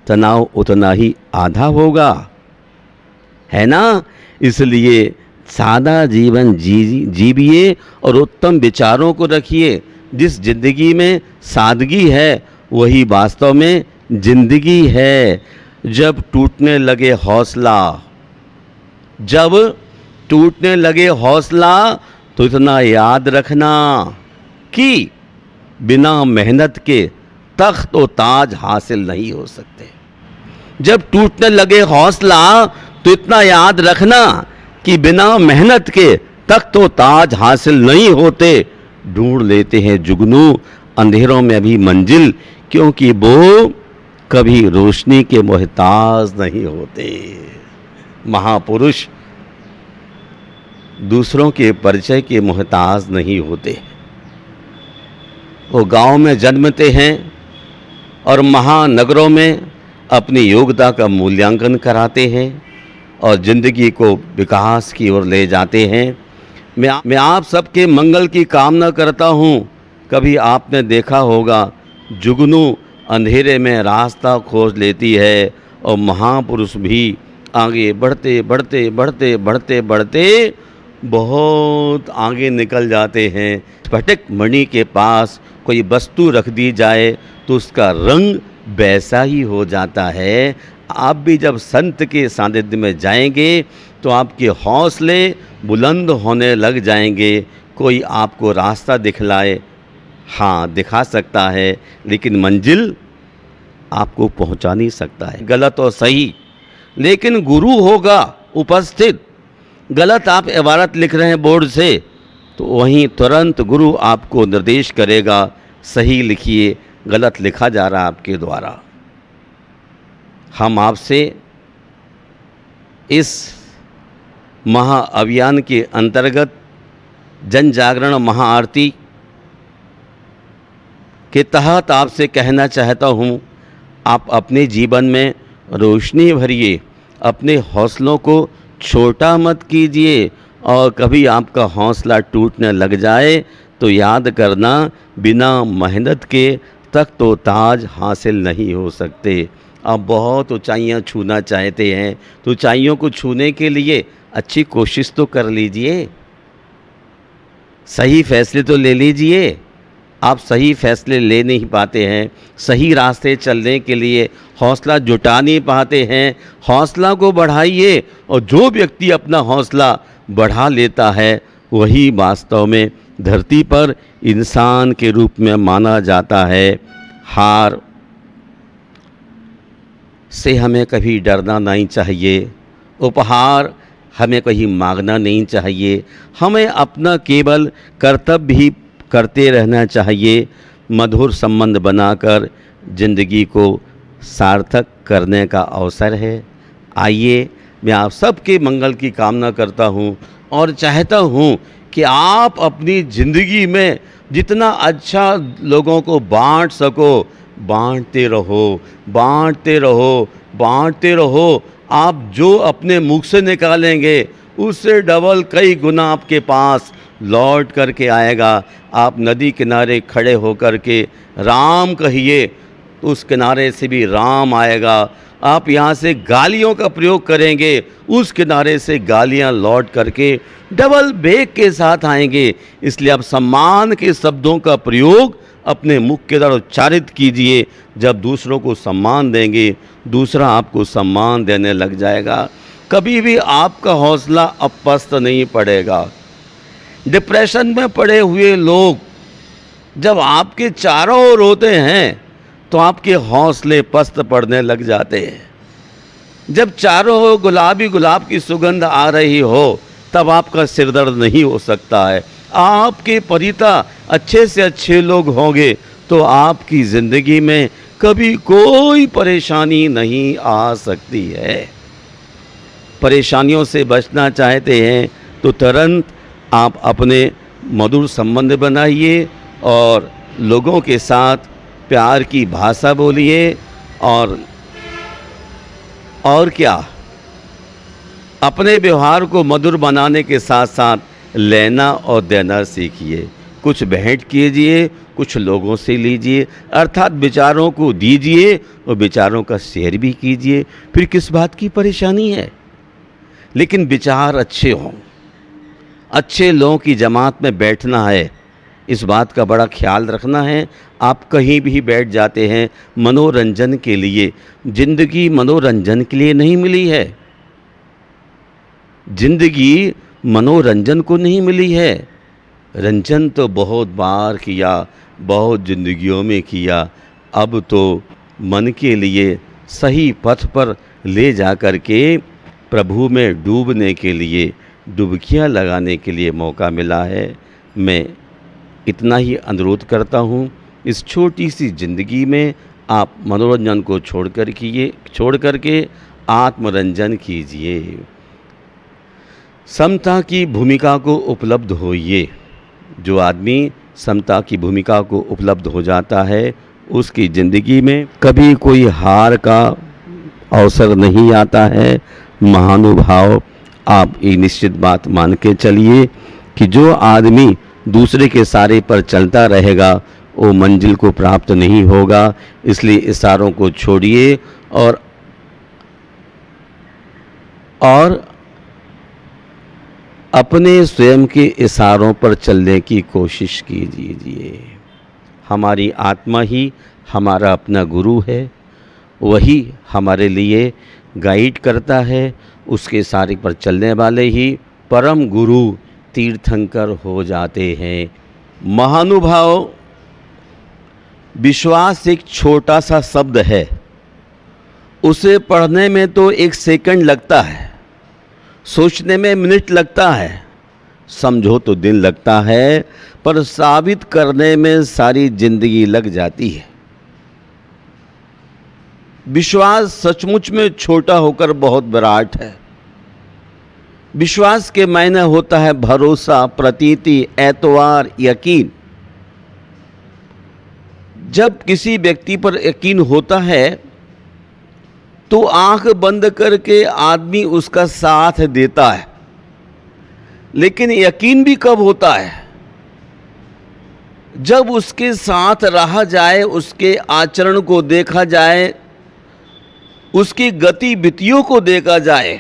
तनाव उतना ही आधा होगा, है ना? इसलिए सादा जीवन जीविए और उत्तम विचारों को रखिए। जिस जिंदगी में सादगी है वही वास्तव में जिंदगी है। जब टूटने लगे हौसला, जब टूटने लगे हौसला, तो इतना याद रखना कि बिना मेहनत के तख्त और ताज हासिल नहीं हो सकते। जब टूटने लगे हौसला, तो इतना याद रखना कि बिना मेहनत के तख्त और ताज हासिल नहीं होते। ढूंढ लेते हैं जुगनू अंधेरों में भी मंजिल, क्योंकि वो कभी रोशनी के मोहताज नहीं होते। महापुरुष दूसरों के परिचय के मोहताज नहीं होते। वो गांव में जन्मते हैं और महानगरों में अपनी योग्यता का मूल्यांकन कराते हैं और ज़िंदगी को विकास की ओर ले जाते हैं। मैं आप सबके मंगल की कामना करता हूँ। कभी आपने देखा होगा जुगनू अंधेरे में रास्ता खोज लेती है और महापुरुष भी आगे बढ़ते बढ़ते बढ़ते बढ़ते बढ़ते बहुत आगे निकल जाते हैं। स्फटिक मणि के पास कोई वस्तु रख दी जाए तो उसका रंग वैसा ही हो जाता है। आप भी जब संत के सानिध्य में जाएंगे तो आपके हौसले बुलंद होने लग जाएंगे। कोई आपको रास्ता दिखलाए, हाँ दिखा सकता है, लेकिन मंजिल आपको पहुंचा नहीं सकता है। गलत और सही, लेकिन गुरु होगा उपस्थित। गलत आप इबारत लिख रहे हैं बोर्ड से, तो वहीं तुरंत गुरु आपको निर्देश करेगा, सही लिखिए, गलत लिखा जा रहा है आपके द्वारा। हम आपसे इस महाअभियान के अंतर्गत जन जागरण महाआरती के तहत आपसे कहना चाहता हूँ, आप अपने जीवन में रोशनी भरिए, अपने हौसलों को छोटा मत कीजिए, और कभी आपका हौसला टूटने लग जाए तो याद करना, बिना मेहनत के तख्तो ताज हासिल नहीं हो सकते। आप बहुत ऊंचाइयां छूना चाहते हैं तो ऊंचाइयों को छूने के लिए अच्छी कोशिश तो कर लीजिए, सही फैसले तो ले लीजिए। आप सही फैसले ले नहीं पाते हैं, सही रास्ते चलने के लिए हौसला जुटा नहीं पाते हैं। हौसला को बढ़ाइए, और जो व्यक्ति अपना हौसला बढ़ा लेता है वही वास्तव में धरती पर इंसान के रूप में माना जाता है। हार से हमें कभी डरना नहीं चाहिए, उपहार हमें कहीं मांगना नहीं चाहिए। हमें अपना केवल कर्तव्य ही करते रहना चाहिए। मधुर संबंध बनाकर जिंदगी को सार्थक करने का अवसर है। आइए, मैं आप सबके मंगल की कामना करता हूँ और चाहता हूँ कि आप अपनी ज़िंदगी में जितना अच्छा लोगों को बांट सको, बांटते रहो, बांटते रहो, बांटते रहो। आप जो अपने मुख से निकालेंगे उससे डबल कई गुना आपके पास लौट करके आएगा। आप नदी किनारे खड़े होकर के राम कहिए, उस किनारे से भी राम आएगा। आप यहाँ से गालियों का प्रयोग करेंगे, उस किनारे से गालियाँ लौट करके डबल बेग के साथ आएंगे। इसलिए आप सम्मान के शब्दों का प्रयोग अपने मुख के द्वारा उच्चारित कीजिए। जब दूसरों को सम्मान देंगे, दूसरा आपको सम्मान देने लग जाएगा। कभी भी आपका हौसला अब पस्त नहीं पड़ेगा। डिप्रेशन में पड़े हुए लोग जब आपके चारों ओर होते हैं तो आपके हौसले पस्त पड़ने लग जाते हैं। जब चारों ओर गुलाबी गुलाब की सुगंध आ रही हो तब आपका सिरदर्द नहीं हो सकता है। आपके परिता अच्छे से अच्छे लोग होंगे तो आपकी ज़िंदगी में कभी कोई परेशानी नहीं आ सकती है। परेशानियों से बचना चाहते हैं तो तुरंत आप अपने मधुर संबंध बनाइए और लोगों के साथ प्यार की भाषा बोलिए। और क्या, अपने व्यवहार को मधुर बनाने के साथ साथ लेना और देना सीखिए। कुछ भेंट कीजिए, कुछ लोगों से लीजिए, अर्थात विचारों को दीजिए और विचारों का शेयर भी कीजिए। फिर किस बात की परेशानी है? लेकिन विचार अच्छे हों, अच्छे लोगों की जमात में बैठना है, इस बात का बड़ा ख्याल रखना है। आप कहीं भी बैठ जाते हैं मनोरंजन के लिए। ज़िंदगी मनोरंजन के लिए नहीं मिली है, ज़िंदगी मनोरंजन को नहीं मिली है। रंजन तो बहुत बार किया, बहुत ज़िंदगियों में किया। अब तो मन के लिए सही पथ पर ले जा कर के प्रभु में डूबने के लिए, डुबकियां लगाने के लिए मौका मिला है। मैं इतना ही अनुरोध करता हूँ, इस छोटी सी ज़िंदगी में आप मनोरंजन को छोड़ करके आत्मरंजन कीजिए। समता की भूमिका को उपलब्ध होइए। जो आदमी समता की भूमिका को उपलब्ध हो जाता है उसकी ज़िंदगी में कभी कोई हार का अवसर नहीं आता है। महानुभाव, आप ये निश्चित बात मान के चलिए कि जो आदमी दूसरे के इशारे पर चलता रहेगा वो मंजिल को प्राप्त नहीं होगा। इसलिए इशारों को छोड़िए और अपने स्वयं के इशारों पर चलने की कोशिश कीजिए। हमारी आत्मा ही हमारा अपना गुरु है, वही हमारे लिए गाइड करता है। उसके इशारे पर चलने वाले ही परम गुरु तीर्थंकर हो जाते हैं। महानुभाव, विश्वास एक छोटा सा शब्द है, उसे पढ़ने में तो 1 सेकंड लगता है, सोचने में मिनट लगता है, समझो तो दिन लगता है, पर साबित करने में सारी जिंदगी लग जाती है। विश्वास सचमुच में छोटा होकर बहुत विराट है। विश्वास के मायने होता है भरोसा, प्रतीति, एतवार, यकीन। जब किसी व्यक्ति पर यकीन होता है तो आंख बंद करके आदमी उसका साथ देता है। लेकिन यकीन भी कब होता है? जब उसके साथ रहा जाए, उसके आचरण को देखा जाए, उसकी गतिविधियों को देखा जाए,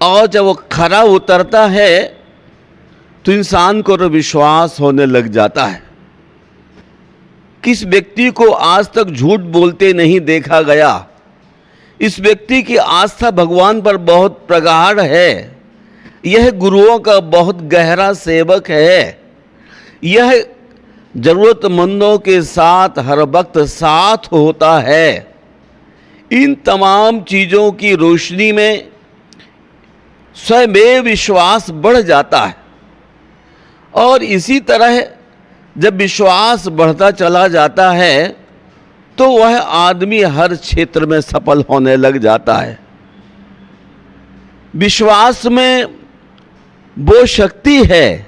और जब वो खरा उतरता है तो इंसान को विश्वास होने लग जाता है। किस व्यक्ति को आज तक झूठ बोलते नहीं देखा गया? इस व्यक्ति की आस्था भगवान पर बहुत प्रगाढ़ है। यह गुरुओं का बहुत गहरा सेवक है। यह जरूरतमंदों के साथ हर वक्त साथ होता है। इन तमाम चीज़ों की रोशनी में स्वयं विश्वास बढ़ जाता है। और इसी तरह जब विश्वास बढ़ता चला जाता है तो वह आदमी हर क्षेत्र में सफल होने लग जाता है। विश्वास में वो शक्ति है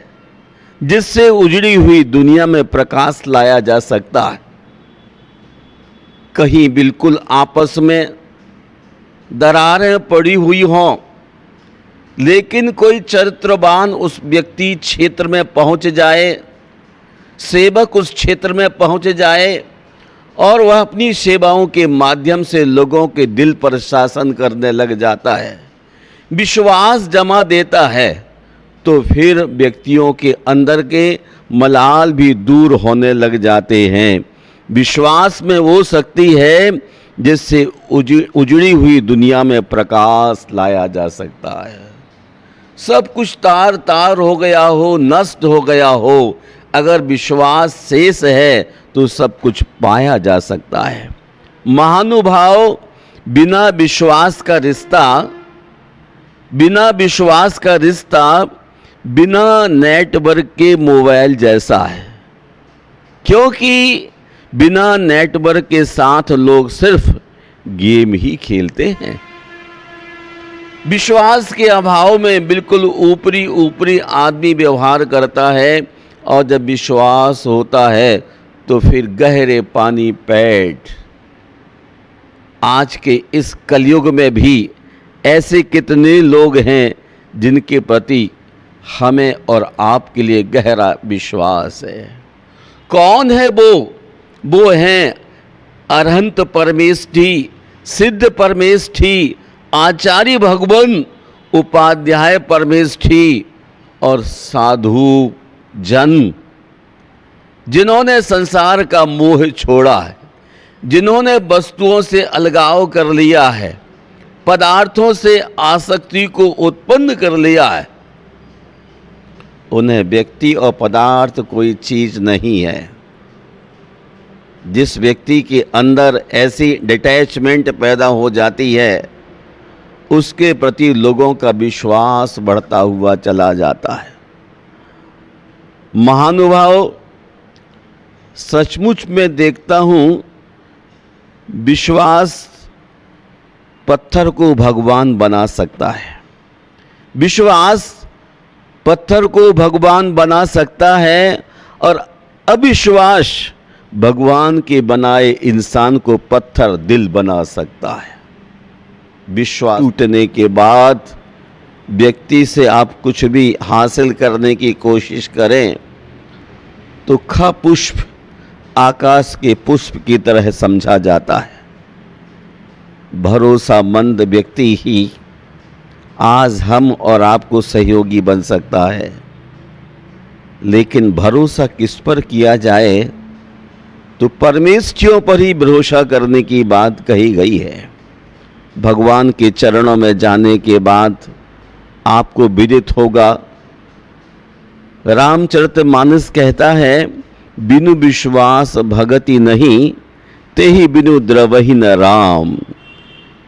जिससे उजड़ी हुई दुनिया में प्रकाश लाया जा सकता है। कहीं बिल्कुल आपस में दरारें पड़ी हुई हों, लेकिन कोई चरित्रवान उस व्यक्ति क्षेत्र में पहुंच जाए, सेवक उस क्षेत्र में पहुंच जाए और वह अपनी सेवाओं के माध्यम से लोगों के दिल पर शासन करने लग जाता है, विश्वास जमा देता है, तो फिर व्यक्तियों के अंदर के मलाल भी दूर होने लग जाते हैं। विश्वास में वो शक्ति है जिससे उजड़ी हुई दुनिया में प्रकाश लाया जा सकता है। सब कुछ तार तार हो गया हो, नष्ट हो गया हो, अगर विश्वास शेष है तो सब कुछ पाया जा सकता है। महानुभाव, बिना विश्वास का रिश्ता बिना नेटवर्क के मोबाइल जैसा है, क्योंकि बिना नेटवर्क के साथ लोग सिर्फ गेम ही खेलते हैं। विश्वास के अभाव में बिल्कुल ऊपरी आदमी व्यवहार करता है, और जब विश्वास होता है तो फिर गहरे पानी पैठ। आज के इस कलयुग में भी ऐसे कितने लोग हैं जिनके प्रति हमें और आपके लिए गहरा विश्वास है। कौन है वो हैं अरहंत परमेष्ठी, सिद्ध परमेष्ठी, आचार्य भगवान, उपाध्याय परमेष्ठी और साधु जन, जिन्होंने संसार का मोह छोड़ा है, जिन्होंने वस्तुओं से अलगाव कर लिया है, पदार्थों से आसक्ति को उत्पन्न कर लिया है। उन्हें व्यक्ति और पदार्थ कोई चीज नहीं है। जिस व्यक्ति के अंदर ऐसी डिटैचमेंट पैदा हो जाती है, उसके प्रति लोगों का विश्वास बढ़ता हुआ चला जाता है। महानुभाव, सचमुच में देखता हूँ, विश्वास पत्थर को भगवान बना सकता है। विश्वास पत्थर को भगवान बना सकता है, और अविश्वास भगवान के बनाए इंसान को पत्थर दिल बना सकता है। विश्वास टूटने के बाद व्यक्ति से आप कुछ भी हासिल करने की कोशिश करें तो ख पुष्प आकाश के पुष्प की तरह समझा जाता है। भरोसामंद व्यक्ति ही आज हम और आपको सहयोगी बन सकता है। लेकिन भरोसा किस पर किया जाए, तो परमेष्ठियों पर ही भरोसा करने की बात कही गई है। भगवान के चरणों में जाने के बाद आपको विदित होगा, रामचरितमानस कहता है, बिनु विश्वास भगति नहीं, तेहि बिनु द्रवहि न राम।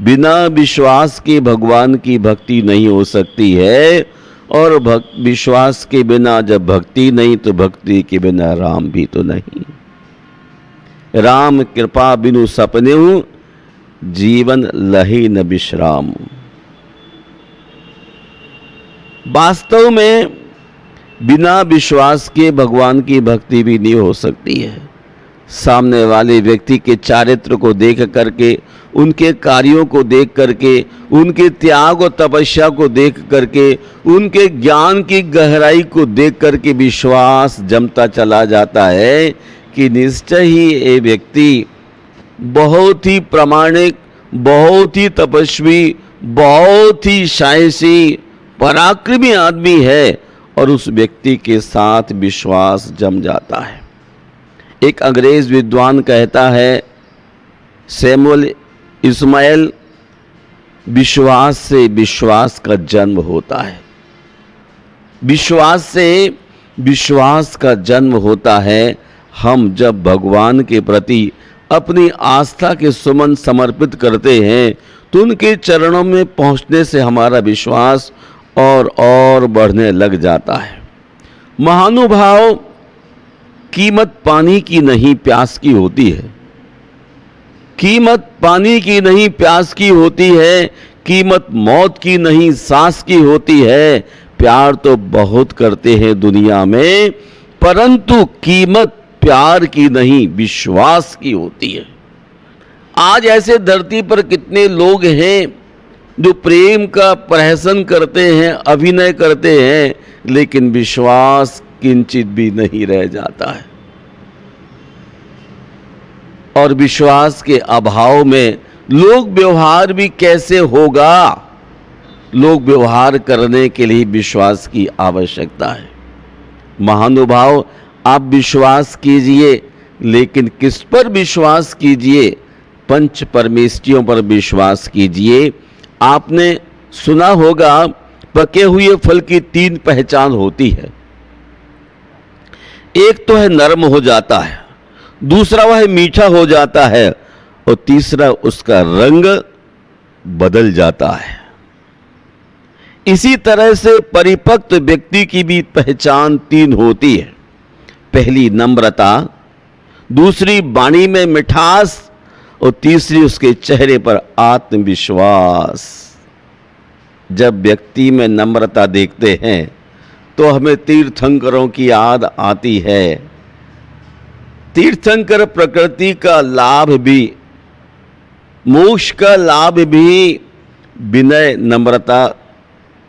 बिना विश्वास के भगवान की भक्ति नहीं हो सकती है, और विश्वास के बिना जब भक्ति नहीं तो भक्ति के बिना राम भी तो नहीं। राम कृपा बिनु सपने जीवन लही न विश्राम। वास्तव में बिना विश्वास के भगवान की भक्ति भी नहीं हो सकती है। सामने वाले व्यक्ति के चारित्र को देख करके, उनके कार्यों को देख करके, उनके त्याग और तपस्या को देख करके, उनके ज्ञान की गहराई को देख करके विश्वास जमता चला जाता है कि निश्चय ही ये व्यक्ति बहुत ही प्रामाणिक, बहुत ही तपस्वी, बहुत ही साहसी, पराक्रमी आदमी है, और उस व्यक्ति के साथ विश्वास जम जाता है। एक अंग्रेज विद्वान कहता है, सैमुअल इस्माइल, विश्वास से विश्वास का जन्म होता है। विश्वास से विश्वास का जन्म होता है। हम जब भगवान के प्रति अपनी आस्था के सुमन समर्पित करते हैं तो उनके चरणों में पहुंचने से हमारा विश्वास और बढ़ने लग जाता है। महानुभाव, कीमत पानी की नहीं प्यास की होती है। कीमत पानी की नहीं प्यास की होती है। कीमत मौत की नहीं सांस की होती है। प्यार तो बहुत करते हैं दुनिया में, परंतु कीमत प्यार की नहीं विश्वास की होती है। आज ऐसे धरती पर कितने लोग हैं जो प्रेम का प्रहसन करते हैं, अभिनय करते हैं, लेकिन विश्वास किंचित भी नहीं रह जाता है। और विश्वास के अभाव में लोक व्यवहार भी कैसे होगा। लोक व्यवहार करने के लिए विश्वास की आवश्यकता है। महानुभाव, आप विश्वास कीजिए, लेकिन किस पर विश्वास कीजिए? पंच परमेष्ठियों पर विश्वास कीजिए। आपने सुना होगा, पके हुए फल की 3 पहचान होती है। एक तो है नरम हो जाता है, दूसरा वह मीठा हो जाता है, और तीसरा उसका रंग बदल जाता है। इसी तरह से परिपक्व व्यक्ति की भी पहचान 3 होती है। पहली नम्रता, दूसरी वाणी में मिठास, और तीसरी उसके चेहरे पर आत्मविश्वास। जब व्यक्ति में नम्रता देखते हैं तो हमें तीर्थंकरों की याद आती है। तीर्थंकर प्रकृति का लाभ भी, मोक्ष का लाभ भी विनय नम्रता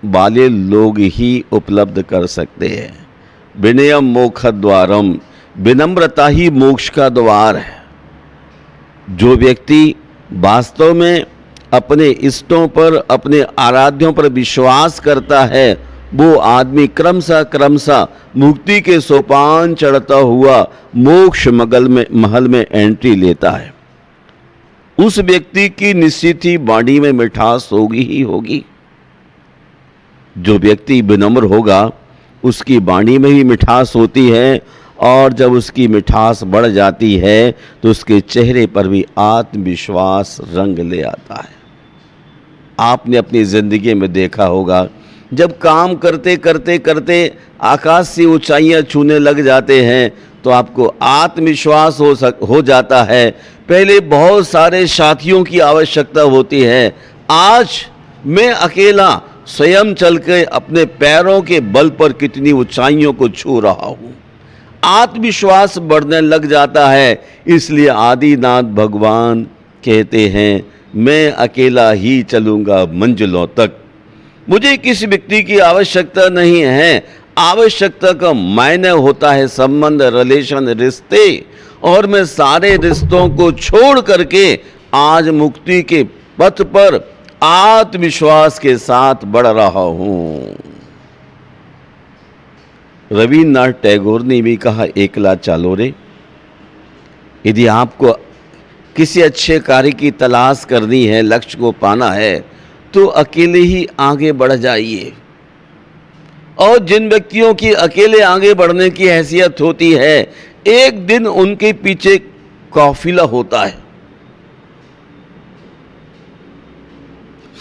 वाले लोग ही उपलब्ध कर सकते हैं। विनयम मोक्ष द्वारम, विनम्रता ही मोक्ष का द्वार है। जो व्यक्ति वास्तव में अपने इष्टों पर, अपने आराध्यों पर विश्वास करता है, वो आदमी क्रमशः मुक्ति के सोपान चढ़ता हुआ मोक्ष महल में एंट्री लेता है। उस व्यक्ति की निश्चित ही वाणी में मिठास होगी ही होगी। जो व्यक्ति विनम्र होगा उसकी वाणी में ही मिठास होती है, और जब उसकी मिठास बढ़ जाती है तो उसके चेहरे पर भी आत्मविश्वास रंग ले आता है। आपने अपनी ज़िंदगी में देखा होगा, जब काम करते करते करते आकाश से ऊंचाइयां छूने लग जाते हैं तो आपको आत्मविश्वास हो जाता है। पहले बहुत सारे साथियों की आवश्यकता होती है, आज मैं अकेला स्वयं चल के अपने पैरों के बल पर कितनी ऊंचाइयों को छू रहा हूँ। आत्मविश्वास बढ़ने लग जाता है। इसलिए आदिनाथ भगवान कहते हैं, मैं अकेला ही चलूँगा मंजिलों तक। मुझे किसी व्यक्ति की आवश्यकता नहीं है। आवश्यकता का मायने होता है संबंध, रिलेशन, रिश्ते, और मैं सारे रिश्तों को छोड़ करके आज मुक्ति के पथ पर आत्मविश्वास के साथ बढ़ रहा हूँ। रविन्द्रनाथ टैगोर ने भी कहा, एकला चालो रे। यदि आपको किसी अच्छे कार्य की तलाश करनी है, लक्ष्य को पाना है, तो अकेले ही आगे बढ़ जाइए। और जिन व्यक्तियों की अकेले आगे बढ़ने की हैसियत होती है, एक दिन उनके पीछे काफिला होता है।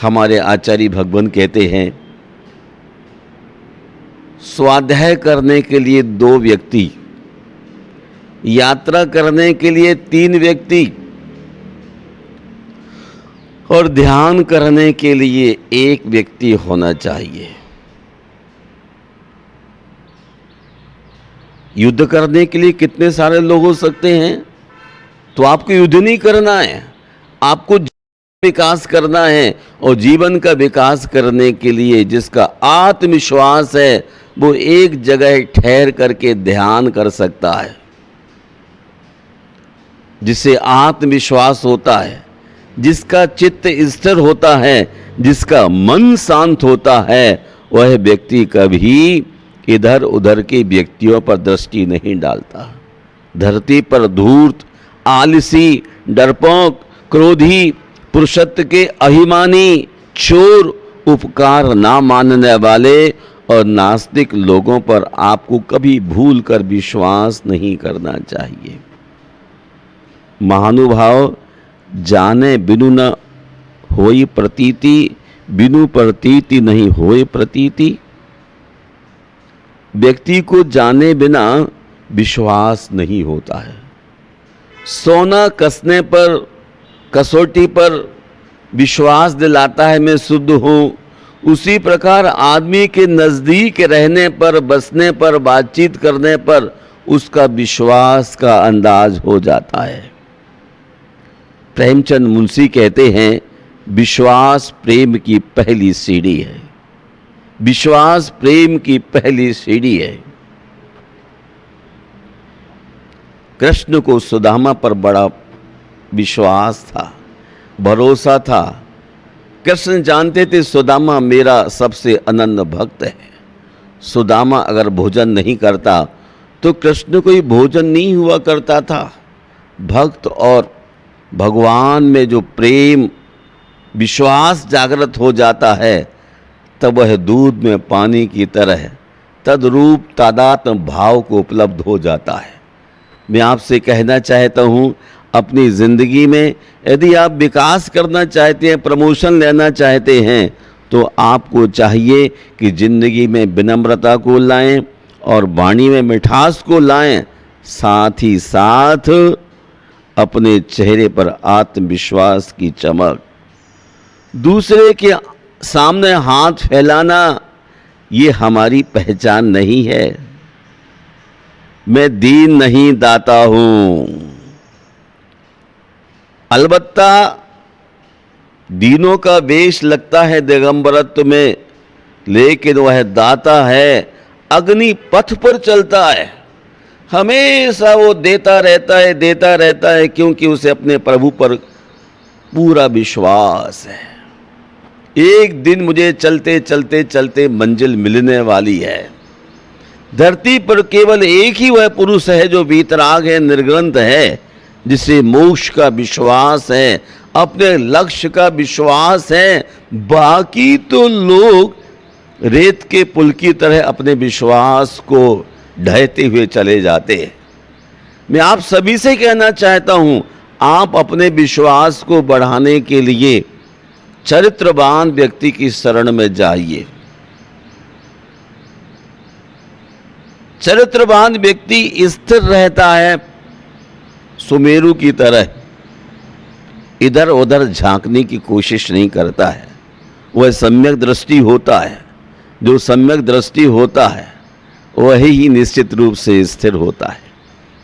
हमारे आचार्य भगवान कहते हैं, स्वाध्याय करने के लिए 2 व्यक्ति, यात्रा करने के लिए 3 व्यक्ति, और ध्यान करने के लिए 1 व्यक्ति होना चाहिए। युद्ध करने के लिए कितने सारे लोग हो सकते हैं? तो आपको युद्ध नहीं करना है, आपको विकास करना है। और जीवन का विकास करने के लिए जिसका आत्मविश्वास है, वो एक जगह ठहर करके ध्यान कर सकता है। जिसे आत्मविश्वास होता है, जिसका चित्त स्थिर होता है, जिसका मन शांत होता है, वह व्यक्ति कभी इधर उधर के व्यक्तियों पर दृष्टि नहीं डालता। धरती पर धूर्त, आलसी, डरपोक, क्रोधी, पुरुषत्व के अभिमानी, चोर, उपकार ना मानने वाले और नास्तिक लोगों पर आपको कभी भूल कर विश्वास नहीं करना चाहिए। महानुभाव जाने बिनु न होई प्रतीति, बिनु प्रतीति नहीं होई प्रतीति। व्यक्ति को जाने बिना विश्वास नहीं होता है। सोना कसने पर, कसौटी पर विश्वास दिलाता है मैं शुद्ध हूँ, उसी प्रकार आदमी के नज़दीक रहने पर, बसने पर, बातचीत करने पर उसका विश्वास का अंदाज हो जाता है। प्रेमचंद मुंशी कहते हैं, विश्वास प्रेम की पहली सीढ़ी है। विश्वास प्रेम की पहली सीढ़ी है। कृष्ण को सुदामा पर बड़ा विश्वास था, भरोसा था। कृष्ण जानते थे सुदामा मेरा सबसे अनन्य भक्त है। सुदामा अगर भोजन नहीं करता तो कृष्ण को ही भोजन नहीं हुआ करता था। भक्त और भगवान में जो प्रेम, विश्वास जागृत हो जाता है, तब वह दूध में पानी की तरह तद्रूप तादात्म्य भाव को उपलब्ध हो जाता है। मैं आपसे कहना चाहता हूँ, अपनी ज़िंदगी में यदि आप विकास करना चाहते हैं, प्रमोशन लेना चाहते हैं, तो आपको चाहिए कि ज़िंदगी में विनम्रता को लाएं और वाणी में मिठास को लाएं, साथ ही साथ अपने चेहरे पर आत्मविश्वास की चमक। दूसरे के सामने हाथ फैलाना ये हमारी पहचान नहीं है। मैं दीन नहीं दाता हूं। अलबत्ता दीनों का वेश लगता है दिगंबरत्व में, लेकिन वह दाता है, अग्नि पथ पर चलता है। हमेशा वो देता रहता है, क्योंकि उसे अपने प्रभु पर पूरा विश्वास है। एक दिन मुझे चलते चलते चलते मंजिल मिलने वाली है। धरती पर केवल एक ही वह पुरुष है जो वीतराग है, निर्ग्रंथ है, जिसे मोक्ष का विश्वास है, अपने लक्ष्य का विश्वास है। बाकी तो लोग रेत के पुल की तरह अपने विश्वास को ढहते हुए चले जाते हैं। मैं आप सभी से कहना चाहता हूं, आप अपने विश्वास को बढ़ाने के लिए चरित्रवान व्यक्ति की शरण में जाइए। चरित्रवान व्यक्ति स्थिर रहता है, सुमेरु की तरह इधर उधर झांकने की कोशिश नहीं करता है। वह सम्यक दृष्टि होता है। जो सम्यक दृष्टि होता है वही ही निश्चित रूप से स्थिर होता है।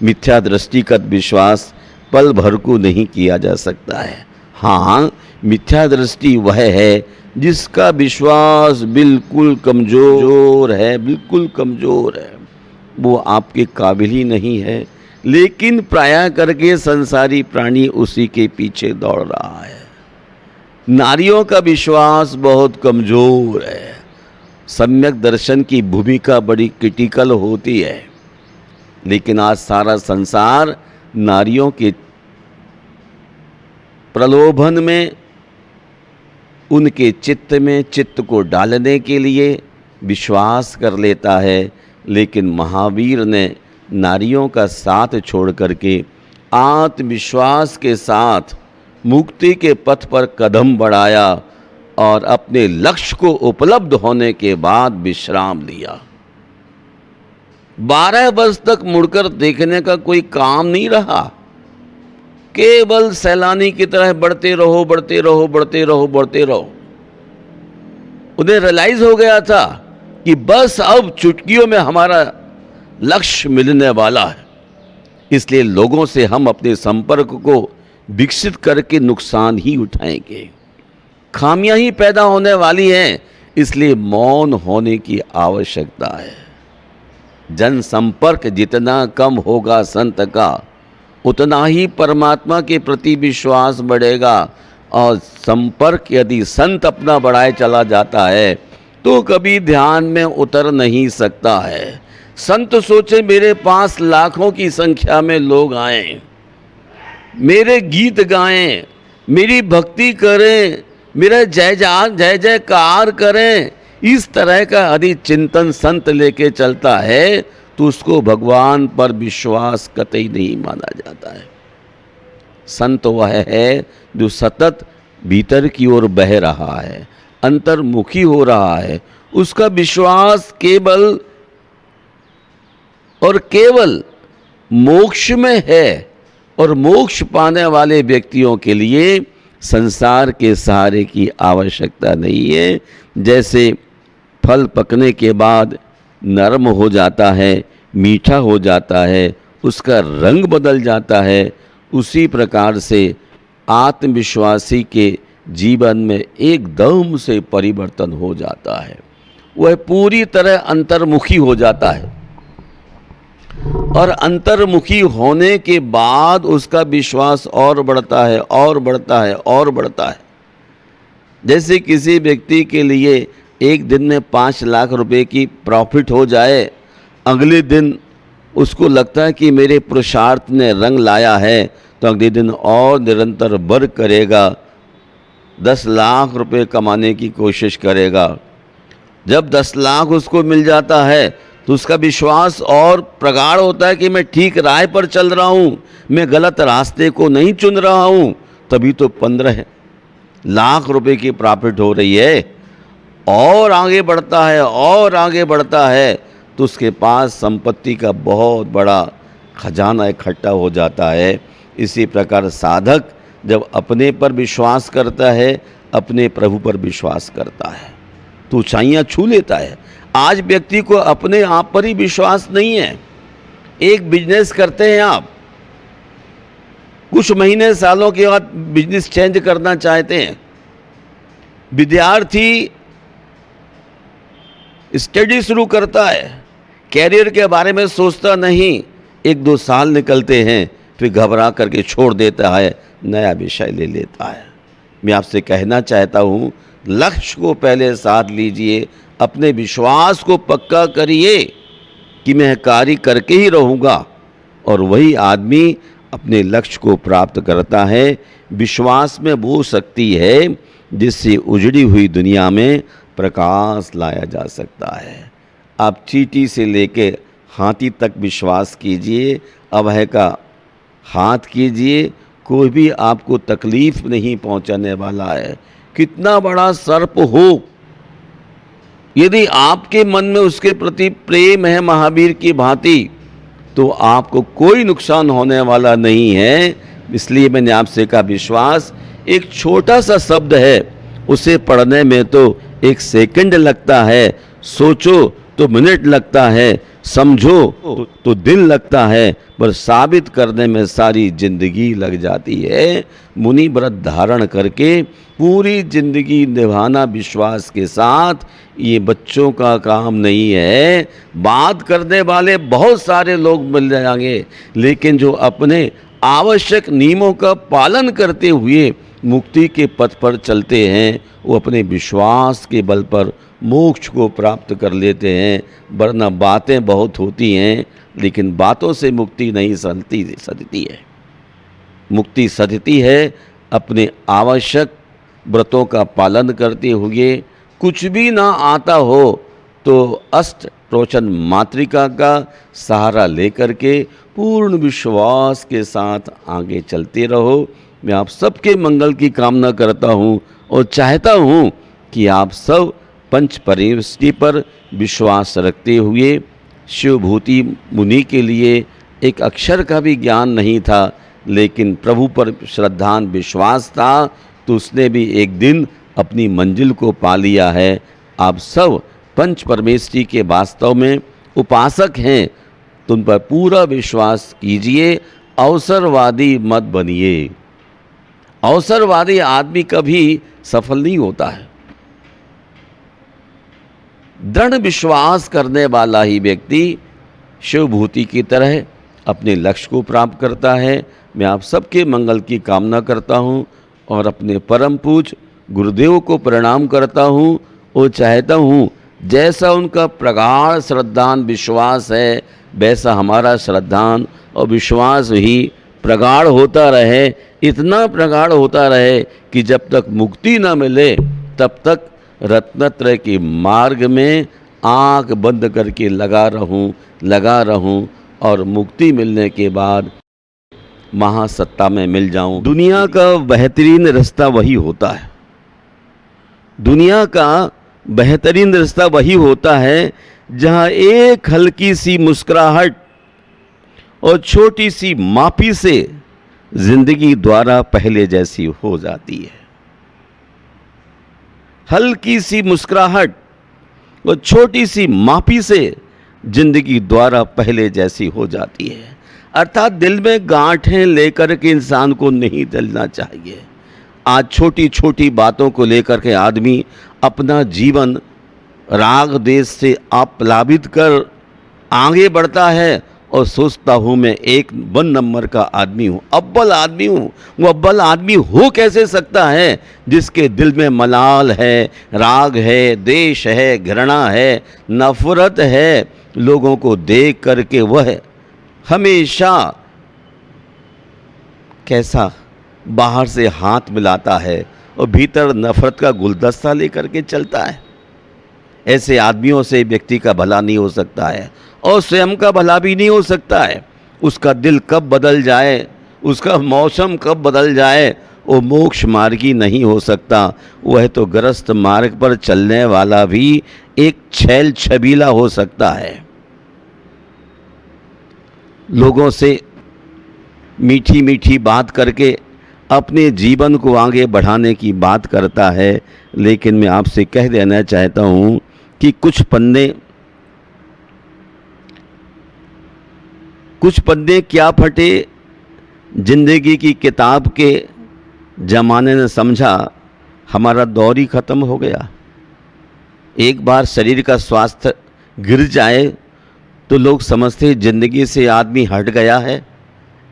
मिथ्या दृष्टिगत विश्वास पल भर को नहीं किया जा सकता है। हाँ, मिथ्या दृष्टि वह है जिसका विश्वास बिल्कुल कमज़ोर है, बिल्कुल कमज़ोर है, वो आपके काबिल ही नहीं है, लेकिन प्रायः करके संसारी प्राणी उसी के पीछे दौड़ रहा है। नारियों का विश्वास बहुत कमज़ोर है। सम्यक दर्शन की भूमिका बड़ी क्रिटिकल होती है, लेकिन आज सारा संसार नारियों के प्रलोभन में, उनके चित्त में चित्त को डालने के लिए विश्वास कर लेता है। लेकिन महावीर ने नारियों का साथ छोड़ करके आत्मविश्वास के साथ मुक्ति के पथ पर कदम बढ़ाया और अपने लक्ष्य को उपलब्ध होने के बाद विश्राम लिया। 12 वर्ष तक मुड़कर देखने का कोई काम नहीं रहा, केवल सैलानी की तरह बढ़ते रहो, बढ़ते रहो, बढ़ते रहो, बढ़ते रहो। उन्हें रियलाइज हो गया था कि बस अब चुटकियों में हमारा लक्ष्य मिलने वाला है। इसलिए लोगों से हम अपने संपर्क को विकसित करके नुकसान ही उठाएंगे, खामियां ही पैदा होने वाली हैं। इसलिए मौन होने की आवश्यकता है। जनसंपर्क जितना कम होगा संत का, उतना ही परमात्मा के प्रति विश्वास बढ़ेगा। और संपर्क यदि संत अपना बढ़ाए चला जाता है तो कभी ध्यान में उतर नहीं सकता है। संत सोचे मेरे पास लाखों की संख्या में लोग आएं, मेरे गीत गाएं, मेरी भक्ति करें, मेरा जय जयकार करें, इस तरह का यदि चिंतन संत लेके चलता है तो उसको भगवान पर विश्वास कतई नहीं माना जाता है। संत वह है जो सतत भीतर की ओर बह रहा है, अंतर्मुखी हो रहा है। उसका विश्वास केवल और केवल मोक्ष में है। और मोक्ष पाने वाले व्यक्तियों के लिए संसार के सहारे की आवश्यकता नहीं है। जैसे फल पकने के बाद नरम हो जाता है, मीठा हो जाता है, उसका रंग बदल जाता है, उसी प्रकार से आत्मविश्वासी के जीवन में एकदम से परिवर्तन हो जाता है। वह पूरी तरह अंतर्मुखी हो जाता है और अंतर्मुखी होने के बाद उसका विश्वास और बढ़ता है और बढ़ता है और बढ़ता है। जैसे किसी व्यक्ति के लिए एक दिन में 5 लाख रुपए की प्रॉफिट हो जाए, अगले दिन उसको लगता है कि मेरे पुरुषार्थ ने रंग लाया है, तो अगले दिन और निरंतर वर्क करेगा, 10 लाख रुपए कमाने की कोशिश करेगा। जब 10 लाख उसको मिल जाता है तो उसका विश्वास और प्रगाढ़ होता है कि मैं ठीक राह पर चल रहा हूँ, मैं गलत रास्ते को नहीं चुन रहा हूँ। तभी तो 15 लाख रुपए की प्रॉफिट हो रही है। और आगे बढ़ता है और आगे बढ़ता है तो उसके पास संपत्ति का बहुत बड़ा खजाना इकट्ठा हो जाता है। इसी प्रकार साधक जब अपने पर विश्वास करता है, अपने प्रभु पर विश्वास करता है, तो ऊंचाइयां छू लेता है। आज व्यक्ति को अपने आप पर ही विश्वास नहीं है। एक बिजनेस करते हैं आप, कुछ महीने सालों के बाद बिजनेस चेंज करना चाहते हैं। विद्यार्थी स्टडी शुरू करता है, कैरियर के बारे में सोचता नहीं, 1-2 साल निकलते हैं, फिर घबरा करके छोड़ देता है, नया विषय ले लेता है। मैं आपसे कहना चाहता हूँ, लक्ष्य को पहले साध लीजिए, अपने विश्वास को पक्का करिए कि मैं कार्य करके ही रहूँगा, और वही आदमी अपने लक्ष्य को प्राप्त करता है। विश्वास में वो शक्ति है जिससे उजड़ी हुई दुनिया में प्रकाश लाया जा सकता है। आप चींटी से लेके हाथी तक विश्वास कीजिए, अभय का हाथ कीजिए, कोई भी आपको तकलीफ नहीं पहुंचाने वाला है। कितना बड़ा सर्प हो, यदि आपके मन में उसके प्रति प्रेम है महावीर की भांति, तो आपको कोई नुकसान होने वाला नहीं है। इसलिए मैंने आपसे कहा, विश्वास एक छोटा सा शब्द है, उसे पढ़ने में तो 1 सेकंड लगता है, सोचो तो मिनट लगता है, समझो तो दिन लगता है, पर साबित करने में सारी जिंदगी लग जाती है। मुनि व्रत धारण करके पूरी जिंदगी निभाना विश्वास के साथ ये बच्चों का काम नहीं है। बात करने वाले बहुत सारे लोग मिल जाएंगे, लेकिन जो अपने आवश्यक नियमों का पालन करते हुए मुक्ति के पथ पर चलते हैं, वो अपने विश्वास के बल पर मोक्ष को प्राप्त कर लेते हैं। वरना बातें बहुत होती हैं, लेकिन बातों से मुक्ति नहीं सधती है। मुक्ति सधती है अपने आवश्यक व्रतों का पालन करते हुए। कुछ भी ना आता हो तो अष्ट प्रोचन मातृका का सहारा लेकर के पूर्ण विश्वास के साथ आगे चलते रहो। मैं आप सबके मंगल की कामना करता हूँ और चाहता हूँ कि आप सब पंच परिवृष्टि पर विश्वास रखते हुए, शिवभूति मुनि के लिए एक अक्षर का भी ज्ञान नहीं था, लेकिन प्रभु पर श्रद्धान विश्वास था, तो उसने भी एक दिन अपनी मंजिल को पा लिया है। आप सब पंच परमेष्टि के वास्तव में उपासक हैं, तो उन पर पूरा विश्वास कीजिए। अवसरवादी मत बनिए। अवसरवादी आदमी कभी सफल नहीं होता है। दृढ़ विश्वास करने वाला ही व्यक्ति शिवभूति की तरह अपने लक्ष्य को प्राप्त करता है। मैं आप सबके मंगल की कामना करता हूँ और अपने परम पूज्य गुरुदेव को प्रणाम करता हूँ और चाहता हूँ जैसा उनका प्रगाढ़ श्रद्धान विश्वास है, वैसा हमारा श्रद्धान और विश्वास ही प्रगाढ़ होता रहे। इतना प्रगाढ़ होता रहे कि जब तक मुक्ति न मिले तब तक रत्नत्रय के मार्ग में आंख बंद करके लगा रहूं और मुक्ति मिलने के बाद महासत्ता में मिल जाऊं। दुनिया का बेहतरीन रास्ता वही होता है। दुनिया का बेहतरीन रास्ता वही होता है जहां एक हल्की सी मुस्कुराहट और छोटी सी माफी से जिंदगी द्वारा पहले जैसी हो जाती है। हल्की सी मुस्कुराहट और छोटी सी माफी से जिंदगी द्वारा पहले जैसी हो जाती है। अर्थात दिल में गांठें लेकर के इंसान को नहीं चलना चाहिए। आज छोटी छोटी बातों को लेकर के आदमी अपना जीवन राग देश से आप्लावित कर आगे बढ़ता है और सोचता हूँ मैं एक 1 नंबर का आदमी हूँ, अव्वल आदमी हूँ। वो अव्वल आदमी हो कैसे सकता है जिसके दिल में मलाल है, राग है, देश है, घृणा है, नफरत है। लोगों को देख करके वह हमेशा कैसा बाहर से हाथ मिलाता है और भीतर नफरत का गुलदस्ता लेकर के चलता है। ऐसे आदमियों से व्यक्ति का भला नहीं हो सकता है और स्वयं का भला भी नहीं हो सकता है। उसका दिल कब बदल जाए, उसका मौसम कब बदल जाए, वो मोक्ष मार्गी नहीं हो सकता। वह तो ग्रस्त मार्ग पर चलने वाला भी एक छैल छबीला हो सकता है। लोगों से मीठी मीठी बात करके अपने जीवन को आगे बढ़ाने की बात करता है, लेकिन मैं आपसे कह देना चाहता हूँ कि कुछ पन्ने क्या फटे जिंदगी की किताब के जमाने ने समझा हमारा दौर ही ख़त्म हो गया। एक बार शरीर का स्वास्थ्य गिर जाए तो लोग समझते जिंदगी से आदमी हट गया है।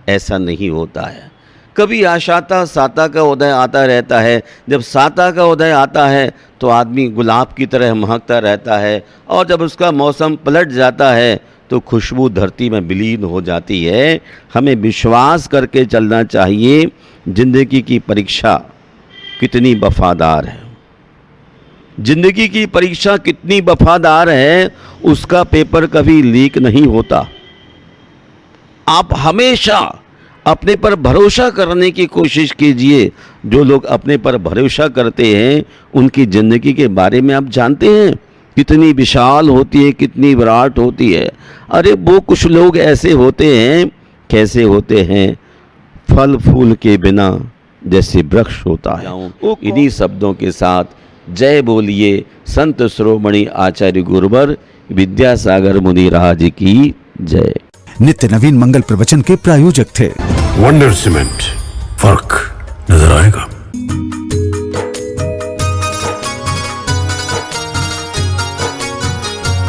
ऐसा नहीं होता है। कभी आशाता साता का उदय आता रहता है। जब साता का उदय आता है तो आदमी गुलाब की तरह महकता रहता है, और जब उसका मौसम पलट जाता है तो खुशबू धरती में विलीन हो जाती है। हमें विश्वास करके चलना चाहिए। जिंदगी की परीक्षा कितनी वफादार है, जिंदगी की परीक्षा कितनी वफादार है, उसका पेपर कभी लीक नहीं होता। आप हमेशा अपने पर भरोसा करने की कोशिश कीजिए। जो लोग अपने पर भरोसा करते हैं उनकी ज़िंदगी के बारे में आप जानते हैं कितनी विशाल होती है, कितनी विराट होती है। अरे वो कुछ लोग ऐसे होते हैं, कैसे होते हैं, फल फूल के बिना जैसे वृक्ष होता है। इन्हीं शब्दों के साथ जय बोलिए संत शिरोमणि आचार्य गुरुवर विद्यासागर मुनि राज की जय। नित्य नवीन मंगल प्रवचन के प्रायोजक थे। वंडर सीमेंट, फर्क नजर आएगा।